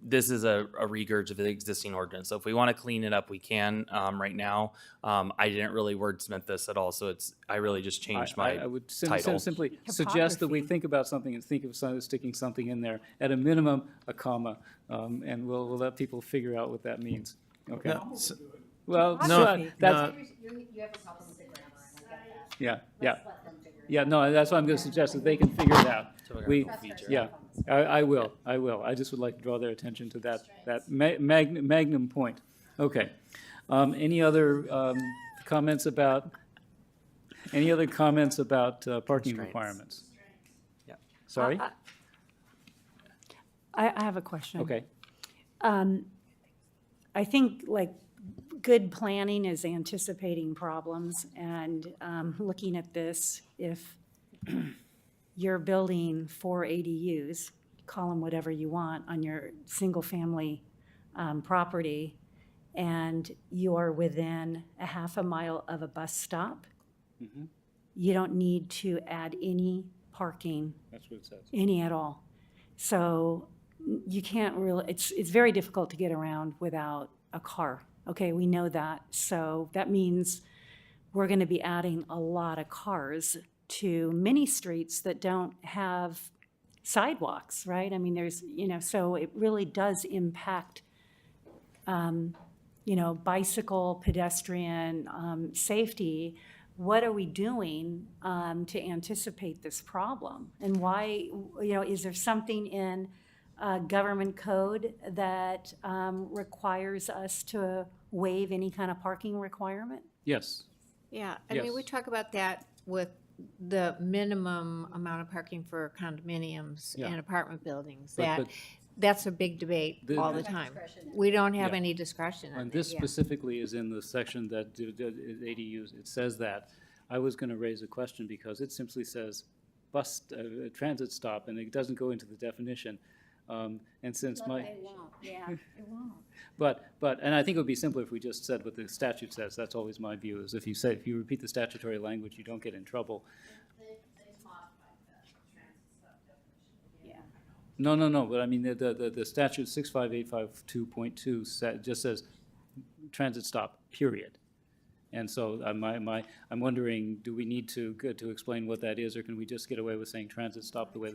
This is a regurg of the existing ordinance. So if we want to clean it up, we can right now. I didn't really wordsmith this at all, so I really just changed my I would title. simply suggest that we Topography. think about something and think of sticking something in there, at a minimum, a comma, and we'll let people figure out what that means. Okay? No, so- Well, No, so that's, no. You have a problem with the grammar, and I get that. yeah, Let's let them figure it yeah, no, that's what I'm going to suggest, that they can figure it out. We, feature. yeah, I will. I just would like to draw their attention to that magnum point. Okay. Any other comments about parking Constraints. requirements? Yeah. Sorry? I have a question. Okay. I think like good planning is anticipating problems and looking at this, if you're building 4 ADUs, call them whatever you want, on your single-family property, and you are within a half a mile of a bus stop, you don't need to add any parking, That's what it says. any at all. So you can't really, it's very difficult to get around without a car. Okay, we know that. So that means we're going to be adding a lot of cars to many streets that don't have sidewalks, right? I mean, there's, so it really does impact, bicycle, pedestrian, safety. What are we doing to anticipate this problem? And why, is there something in government code that requires us to waive any kind of parking requirement? Yes. Yeah, I mean, we Yes. talk about that with the minimum amount of parking for condominiums Yeah. and apartment buildings. But- That's a big debate The- all the time. We don't have Yeah. any discretion on And it, this yeah. specifically is in the section that is ADUs. It says that. I was going to raise a question because it simply says transit stop, and it doesn't go into the definition. And since It won't, yeah, it won't. But, and I think it would be simpler if we just said what the statute says. That's always my view, is if you repeat the statutory language, you don't get in trouble. No, but I mean, the statute 65852.2 just says transit stop, period. And so I'm wondering, do we need to explain what that is, or can we just get away with saying transit stop the way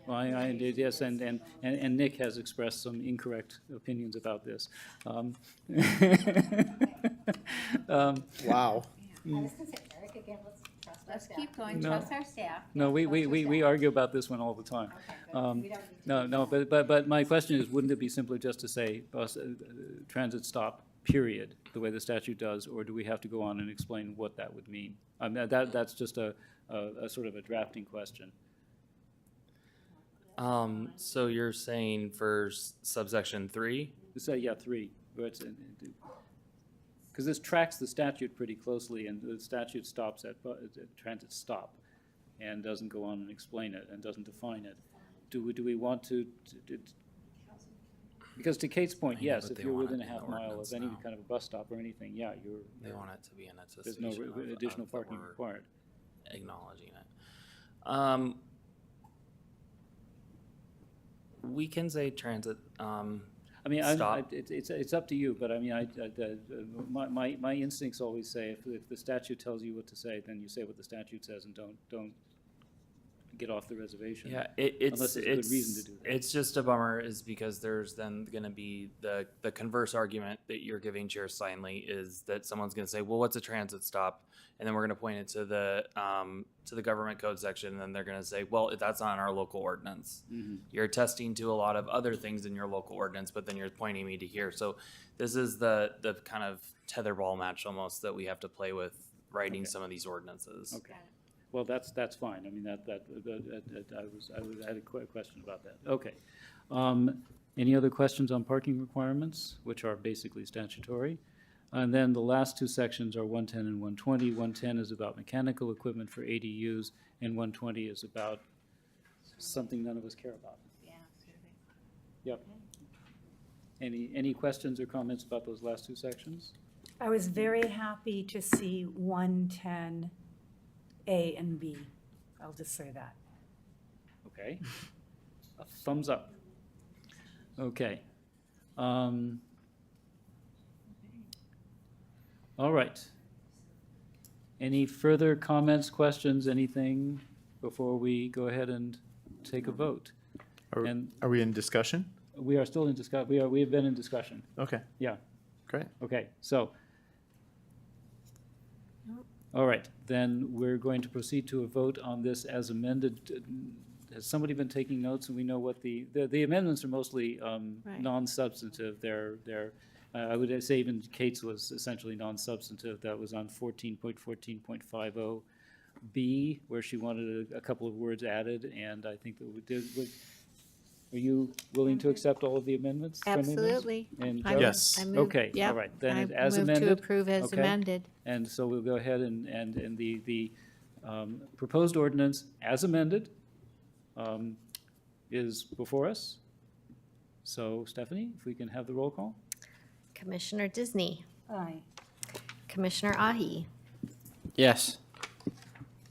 well, I did, yes, and Nick has expressed some incorrect opinions about this. Wow. I was gonna say, Eric, again, let's trust our Let's staff. keep going, No. trust our staff. No, we argue about this one all the time. We don't need to. But my question is, wouldn't it be simpler just to say transit stop, period, the way the statute does, or do we have to go on and explain what that would mean? I mean, that's just a sort of a drafting question. So you're saying for subsection 3? Say, yeah, 3, because this tracks the statute pretty closely, and the statute stops at transit stop, and doesn't go on and explain it, and doesn't define it. Do we want to because to Kate's point, I know, yes, but if they you're want it within a in the half mile of ordinance any now. kind of a bus stop or anything, yeah, They want it to be an there's no attestation of additional that parking we're required. acknowledging it. We can say transit. I mean, Stop. it's up to you, but I mean, my instincts always say, if the statute tells you what to say, then you say what the statute says and don't get off the reservation. Yeah, Unless there's a good reason to do that. It's just a bummer, is because there's then going to be the converse argument that you're giving Chair Steinley, is that someone's going to say, well, what's a transit stop? And then we're going to point it to the government code section, and then they're going to say, well, that's not in our local ordinance. You're attesting to a lot of other things in your local ordinance, but then you're pointing me to here. So this is the kind of tetherball match almost that we have to play with writing some of these ordinances. Okay. Well, that's fine. I mean, I had a question about that. Okay. Any other questions on parking requirements, which are basically statutory? And then the last two sections are 110 and 120. 110 is about mechanical equipment for ADUs, and 120 is about something none of us care about. Yeah, absolutely. Yep. Any questions or comments about those last two sections? I was very happy to see 110A and B. I'll just say that. Okay. A thumbs up. Okay. All right. Any further comments, questions, anything before we go ahead and take a vote? And Are we in discussion? we are still in discuss, we have been in discussion. Okay, Yeah, great. okay, so. All right, then we're going to proceed to a vote on this as amended. Has somebody been taking notes, and we know what the amendments are mostly Right. non-substantive. They're I would say even Kate's was essentially non-substantive. That was on 14.14.50B, where she wanted a couple of words added, and I think that we did. Are you willing to accept all of the amendments? friendly amendments? Absolutely. And I Joe? move- Yes. I move- Okay, all yep, right, then I it- as move amended? to approve as Okay. amended. And so we'll go ahead and the proposed ordinance as amended is before us. So Stephanie, if we can have the roll call? Commissioner Disney, Aye. Commissioner Ahi, Yes.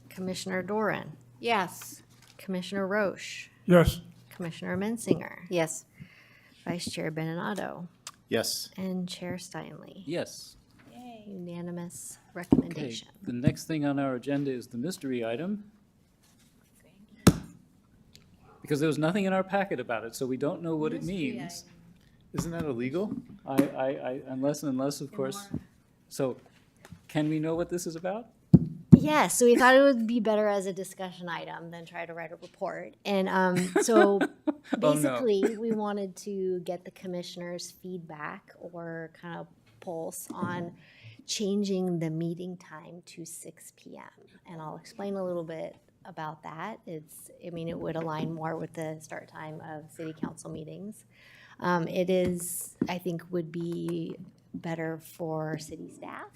Commissioner Doran, Yes. Commissioner Roche, Yes. Commissioner Mensinger, Yes. Vice Chair Beninado, Yes. and Chair Steinle. Yes. Unanimous Okay, recommendation. the next thing on our agenda is the mystery item. Because there was nothing in our packet about it, so we don't know what it means. Isn't that illegal? Unless, of course, so can we know what this is about? Yeah, so we thought it would be better as a discussion item than try to write a report. And so basically, we wanted to get the commissioners' feedback or kind of pulse on changing the meeting time to 6 p.m. And I'll explain a little bit about that. It would align more with the start time of city council meetings. It is, I think, would be better for city staff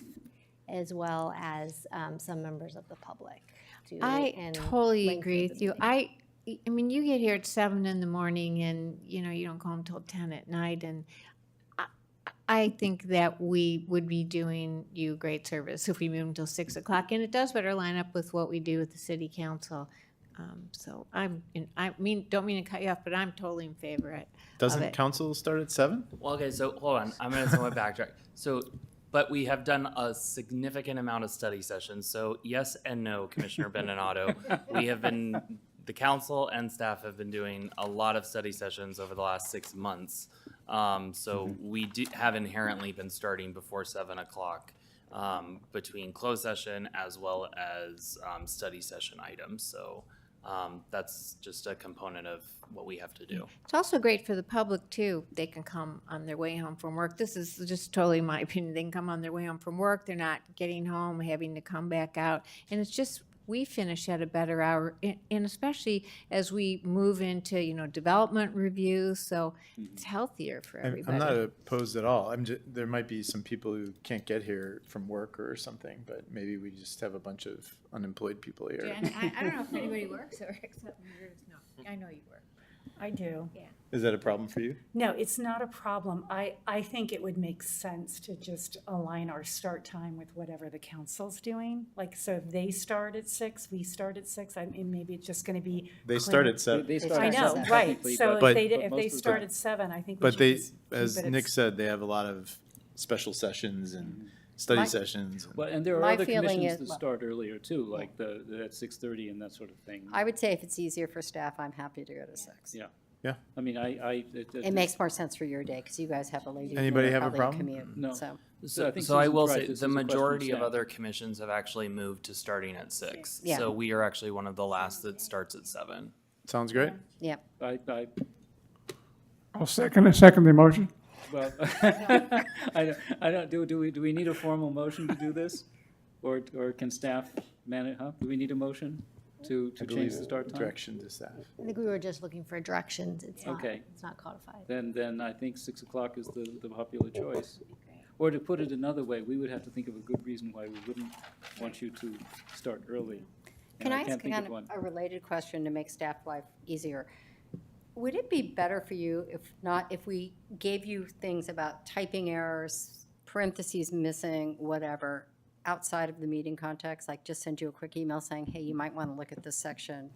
as well as some members of the public. I totally agree with you. I mean, you get here at 7 in the morning and, you don't go home till 10 at night. And I think that we would be doing you great service if we move until 6 o'clock. And it does better line up with what we do with the city council. So I mean, don't mean to cut you off, but I'm totally in favor of it. Doesn't council start at 7? Well, okay, so hold on. I'm going to somewhat backtrack. So, but we have done a significant amount of study sessions. So yes and no, Commissioner Beninado. We have been, the council and staff have been doing a lot of study sessions over the last 6 months. So we have inherently been starting before 7 o'clock between closed session as well as study session items. So that's just a component of what we have to do. It's also great for the public too. They can come on their way home from work. This is just totally my opinion. They can come on their way home from work. They're not getting home, having to come back out. And it's just, we finish at a better hour. And especially as we move into, development reviews. So it's healthier for everybody. I'm not opposed at all. There might be some people who can't get here from work or something, but maybe we just have a bunch of unemployed people here. Yeah, and I don't know if anybody works or except yours. No, I know you work. I do. Is that a problem for you? No, it's not a problem. I think it would make sense to just align our start time with whatever the council's doing. Like, so if they start at 6, we start at 6, I mean, maybe it's just gonna be. They start at 7. They start I at know, 7 right, technically, so but- if most they of the start time- at 7, I think we But should they, just keep as it at Nick said, they have a lot of special sessions and study My- sessions. Well, and there are My other feeling commissions is- that start earlier too, like the at 6:30 and that sort of thing. I would say if it's easier for staff, I'm happy to go to 6. Yeah. Yeah. I mean, It makes more sense for your day, because you guys have a lady. Anybody have a probably problem? commute, No. So, So I think So I Susan's will right, say, this is the a question of majority of staff. other commissions have actually moved to starting at 6. Yeah. So we are actually one of the last that starts at 7. Sounds great. yeah. I'll second the motion. Well, I don't, do we need a formal motion to do this? Or can staff manage, Do we need a motion to I change believe the start time? Direction to staff. I think we were just looking for directions. Okay. It's not codified. Then I think 6 o'clock is the popular choice. Or to put it another way, we would have to think of a good reason why we wouldn't want you to start early. And Can I can't ask think of kind one. of a related question to make staff life easier? Would it be better for you if we gave you things about typing errors, parentheses missing, whatever, outside of the meeting context, like just send you a quick email saying, hey, you might want to look at this section?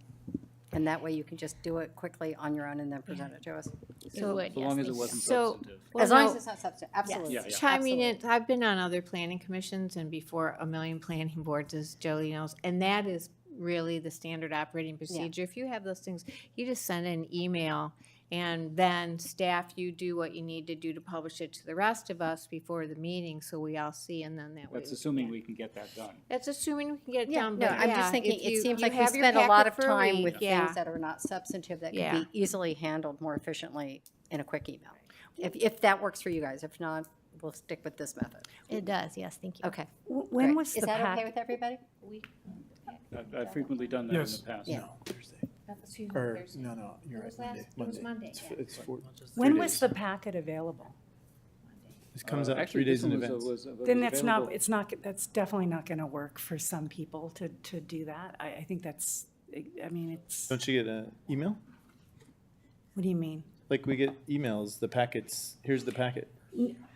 And that way you can just do it quickly on your own and then present it to us. So, So long as it wasn't So- substantive. As long as it's not substantive, absolutely. Yeah, yeah. chiming in, I've been on other planning commissions and before a million planning boards, as Jody knows, and that is really the standard operating procedure. If you have those things, you just send an email, and then staff, you do what you need to do to publish it to the rest of us before the meeting, so we all see, and then that way. That's assuming we can get that done. That's assuming we can get it Yeah, done, no, but I'm yeah, just thinking, if it you- seems you like we have your spend a lot packet of for a time week, with yeah. things that are not substantive that could Yeah. be easily handled more efficiently in a quick email. If that works for you guys, if not, we'll stick with this method. It does, yes, thank you. Okay. When great. was the Is that okay pack? with everybody? I've frequently done that in Yes. the past. Yeah. Or, no, you're right, Monday. It's When was the packet available? This comes out Actually, 3 days this in one advance. was Then that's available- not, it's not, that's definitely not going to work for some people to do that. I think that's, I mean, it's, Don't you get an email? what do you mean? Like we get emails, the packets, here's the packet.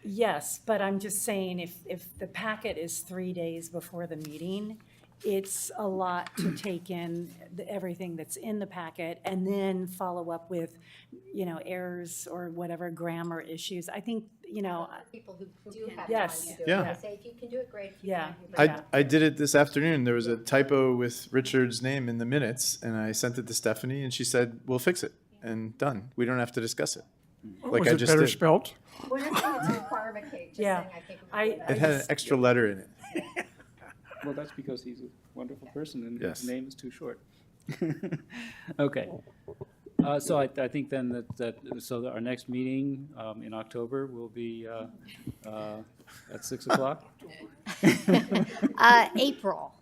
Yes, but I'm just saying, if the packet is 3 days before the meeting, it's a lot to take in everything that's in the packet and then follow up with, errors or whatever grammar issues. I think, People who do have Yes. time to do it. Yeah. I say, if you can do it, great. If you Yeah. can't, you bring it up. I did it this afternoon. There was a typo with Richard's name in the minutes, and I sent it to Stephanie, and she said, we'll fix it, and done. We don't have to discuss it. Like Was I it just better did. spelt? Whenever it's a requirement, Kate, just Yeah. saying, I think. I- It had an extra letter in it. Well, that's because he's a wonderful person and Yes. his name is too short. Okay. So I think then so our next meeting in October will be at 6 o'clock? April.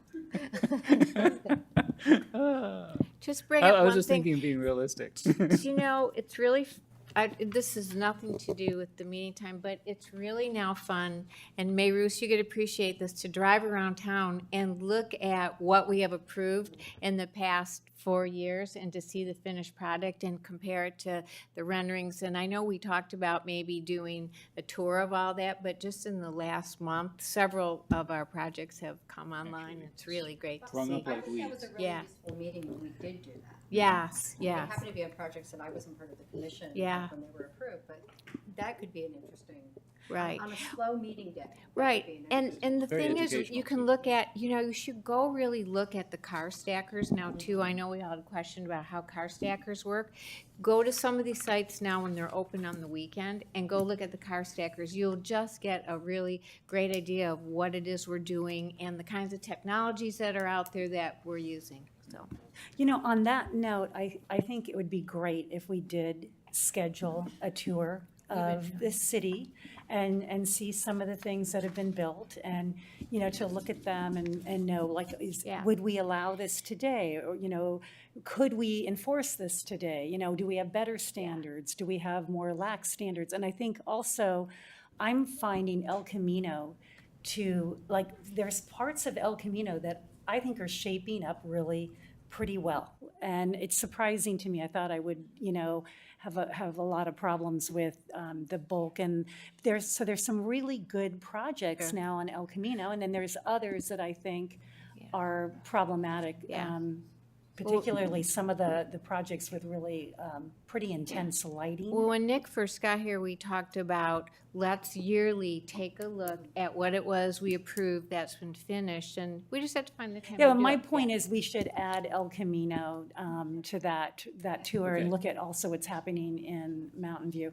Just bring I up was one just thing. thinking of being realistic. It's really, this has nothing to do with the meeting time, but it's really now fun, and May Roos, you could appreciate this, to drive around town and look at what we have approved in the past 4 years and to see the finished product and compare it to the renderings. And I know we talked about maybe doing a tour of all that, but just in the last month, several of our projects have come online. It's really great to Sprung see. up like I think that was weeds. a really Yeah. useful meeting when we did do that. Yes, They yes. happened to be on projects that I wasn't part of the commission Yeah. when they were approved, but that could be an interesting, Right. on a slow meeting day. that could Right, be an and interesting- the Very thing is, educational, you can too. look at, you should go really look at the car stackers now too. I know we all had a question about how car stackers work. Go to some of these sites now when they're open on the weekend and go look at the car stackers. You'll just get a really great idea of what it is we're doing and the kinds of technologies that are out there that we're using, so. On that note, I think it would be great if we did schedule a tour of the city and see some of the things that have been built and, to look at them and know, like, Yeah. would we allow this today? Or, could we enforce this today? Do we have better standards? Do we have more lax standards? And I think also, I'm finding El Camino there's parts of El Camino that I think are shaping up really pretty well. And it's surprising to me. I thought I would, have a lot of problems with the bulk. And there's some really good projects now on El Camino. And then there's others that I think are problematic. Yeah. Particularly some of the projects with really pretty intense lighting. Well, when Nick first got here, we talked about let's yearly take a look at what it was we approved that's been finished, and we just have to find the time to Yeah, do my it. point is we should add El Camino to that tour and Okay. look at also what's happening in Mountain View.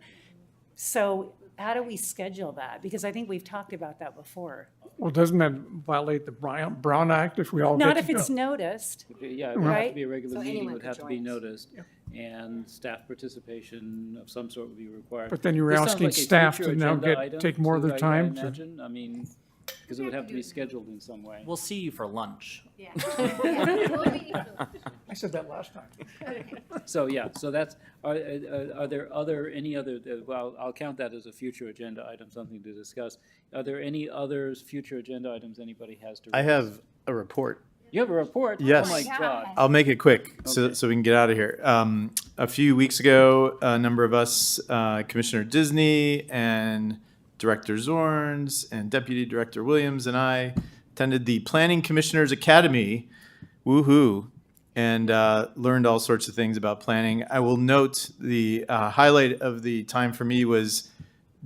So how do we schedule that? Because I think we've talked about that before. Well, doesn't that violate the Brown Act if we all get Not to if it's go? noticed. Yeah, it would have to Right. be a regular So meeting, anyone would could have to be join us. noticed, and staff participation of some sort would be required. But then you were This sounds asking like a staff future to now agenda item, take more of too, their I time to. imagine. I mean, because it would have to be scheduled in some way. We'll see you for lunch. I said that last time. So, yeah, so that's, are there any other, well, I'll count that as a future agenda item, something to discuss. Are there any others, future agenda items anybody has to raise? I have a report. You have a report? Yes. Oh, my God. I'll make it quick so, Okay. so we can get out of here. A few weeks ago, a number of us, Commissioner Disney and Director Zorns and Deputy Director Williams and I attended the Planning Commissioners Academy, woohoo, and learned all sorts of things about planning. I will note the highlight of the time for me was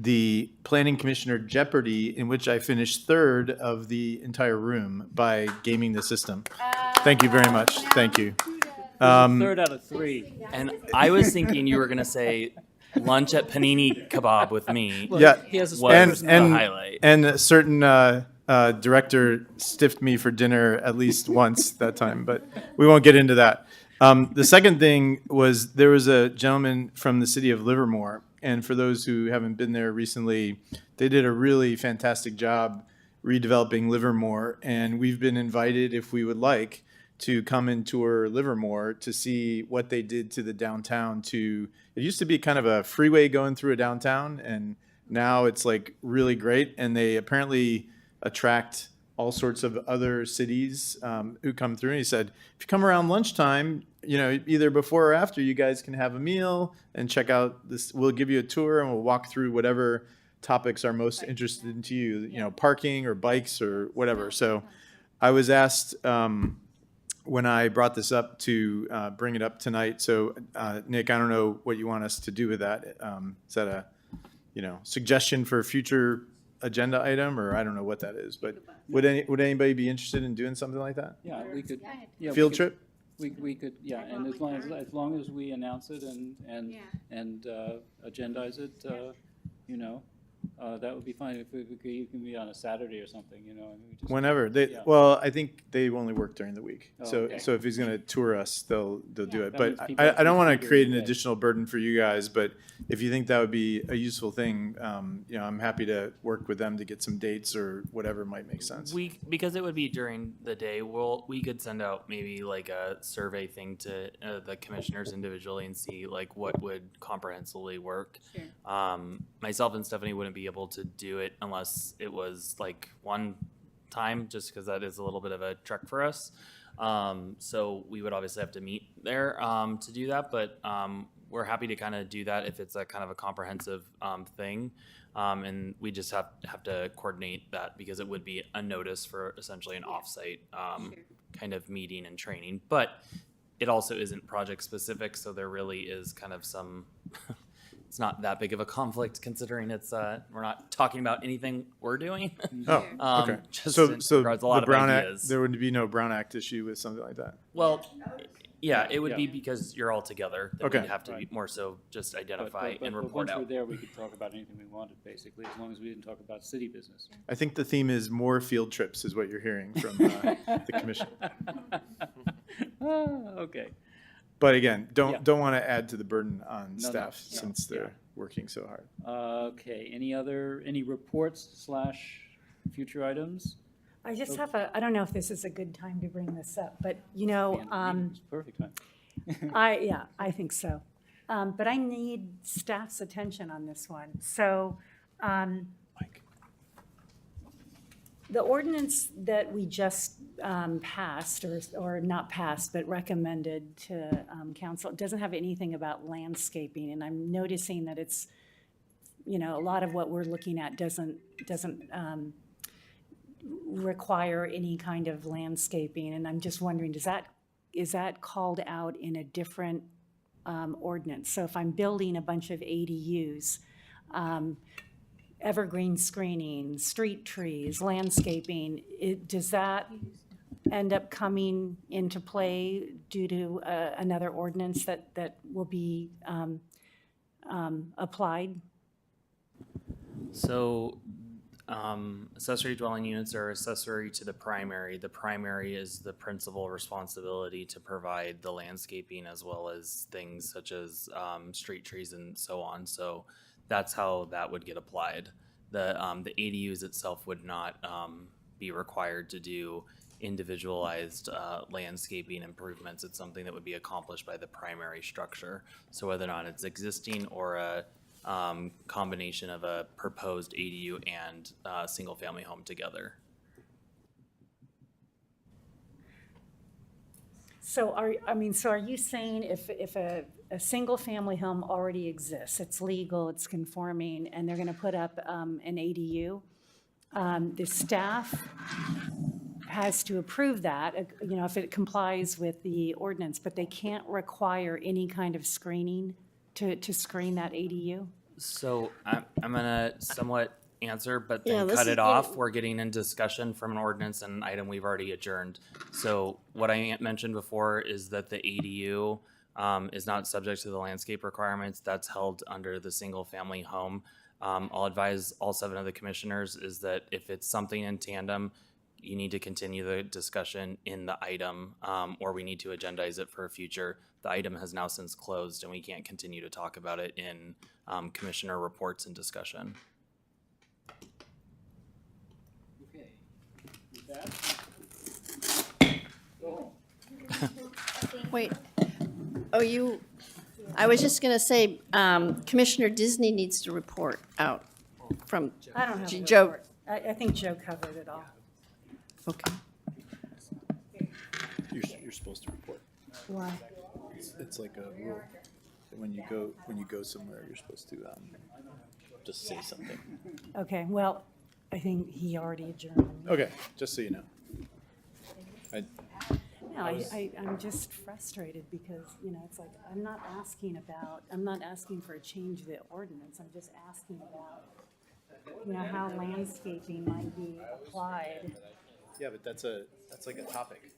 the Planning Commissioner Jeopardy, in which I finished third of the entire room by gaming the system. Thank you very much. Thank you. Third out of 3. And I was thinking you were gonna say lunch at Panini Kebab with me. Yeah, He has a Was spokesman. the highlight. and a certain director stiffed me for dinner at least once that time, but we won't get into that. The second thing was there was a gentleman from the city of Livermore, and for those who haven't been there recently, they did a really fantastic job redeveloping Livermore, and we've been invited, if we would like, to come and tour Livermore to see what they did to the downtown. It used to be kind of a freeway going through a downtown, and now it's like really great, and they apparently attract all sorts of other cities who come through. And he said, if you come around lunchtime, either before or after, you guys can have a meal and check out this. We'll give you a tour and we'll walk through whatever topics are most interested to you, parking or bikes or whatever. So I was asked when I brought this up to bring it up tonight. So Nick, I don't know what you want us to do with that. Is that a suggestion for a future agenda item, or I don't know what that is, but would anybody be interested in doing something like that? Yeah, we could. Yeah, Field we could, trip? We could, yeah, and as long as we announce it and agendize it, that would be fine. If you can be on a Saturday or something, and we just. Whenever Yeah. well, I think they only work during the week. Oh, So okay. so if he's going to tour us, they'll do it. That But means people I don't want can to do create it an today. additional burden for you guys. But if you think that would be a useful thing, I'm happy to work with them to get some dates or whatever might make sense. Because it would be during the day, we could send out maybe like a survey thing to the commissioners individually and see like what would comprehensively work. Myself and Stephanie wouldn't be able to do it unless it was like one time, just because that is a little bit of a trek for us. So we would obviously have to meet there to do that, but we're happy to kind of do that if it's a kind of a comprehensive thing. And we just have to coordinate that because it would be a notice for essentially an offsite kind of meeting and training. But it also isn't project specific, so there really is kind of some it's not that big of a conflict considering it's we're not talking about anything we're doing. Oh, okay. Just So in regards to a lot the of Brown Act, ideas. there would be no Brown Act issue with something like that. Well, yeah, it would Yeah. be because you're all together. That Okay. we'd have to be Right. more so just identify and But report once out. we're there, we could talk about anything we wanted, basically, as long as we didn't talk about city business. I think the theme is more field trips is what you're hearing from the commission. Okay. But again, Yeah. don't want to add to the burden on No, staff yeah, since they're yeah. working so hard. Okay, any reports / future items? I just have I don't know if this is a good time to bring this up, but It's perfect time. I think so. But I need staff's attention on this one. So, the ordinance that we just passed, or not passed, but recommended to council, doesn't have anything about landscaping, and I'm noticing that it's, a lot of what we're looking at doesn't require any kind of landscaping, and I'm just wondering, is that called out in a different ordinance? So if I'm building a bunch of ADUs, evergreen screening, street trees, landscaping, does that end up coming into play due to another ordinance that will be applied? So, accessory dwelling units are accessory to the primary. The primary is the principal responsibility to provide the landscaping as well as things such as street trees and so on. So that's how that would get applied. The ADUs itself would not be required to do individualized landscaping improvements. It's something that would be accomplished by the primary structure. So whether or not it's existing or a combination of a proposed ADU and single-family home together. So so are you saying if a single-family home already exists, it's legal, it's conforming, and they're gonna put up, an ADU, the staff has to approve that, if it complies with the ordinance, but they can't require any kind of screening to screen that ADU? So I'm gonna somewhat answer, but Yeah, then this cut is it off. getting- We're getting in discussion from an ordinance and an item we've already adjourned. So what I mentioned before is that the ADU is not subject to the landscape requirements. That's held under the single family home. I'll advise all 7 of the commissioners is that if it's something in tandem, you need to continue the discussion in the item, or we need to agendize it for a future. The item has now since closed and we can't continue to talk about it in commissioner reports and discussion. Okay. With that, Wait, I was just gonna say, Commissioner Disney needs to report out from I don't have a Joe. report. I think Joe covered it all. Okay. You're supposed to report. Why? It's like a rule. When you go somewhere, you're supposed to just say something. Okay, well, I think he already adjourned. Okay, just so you know. No, I'm just frustrated because, it's like, I'm not asking for a change of the ordinance. I'm just asking about, how landscaping might be applied. Yeah, but that's like a topic,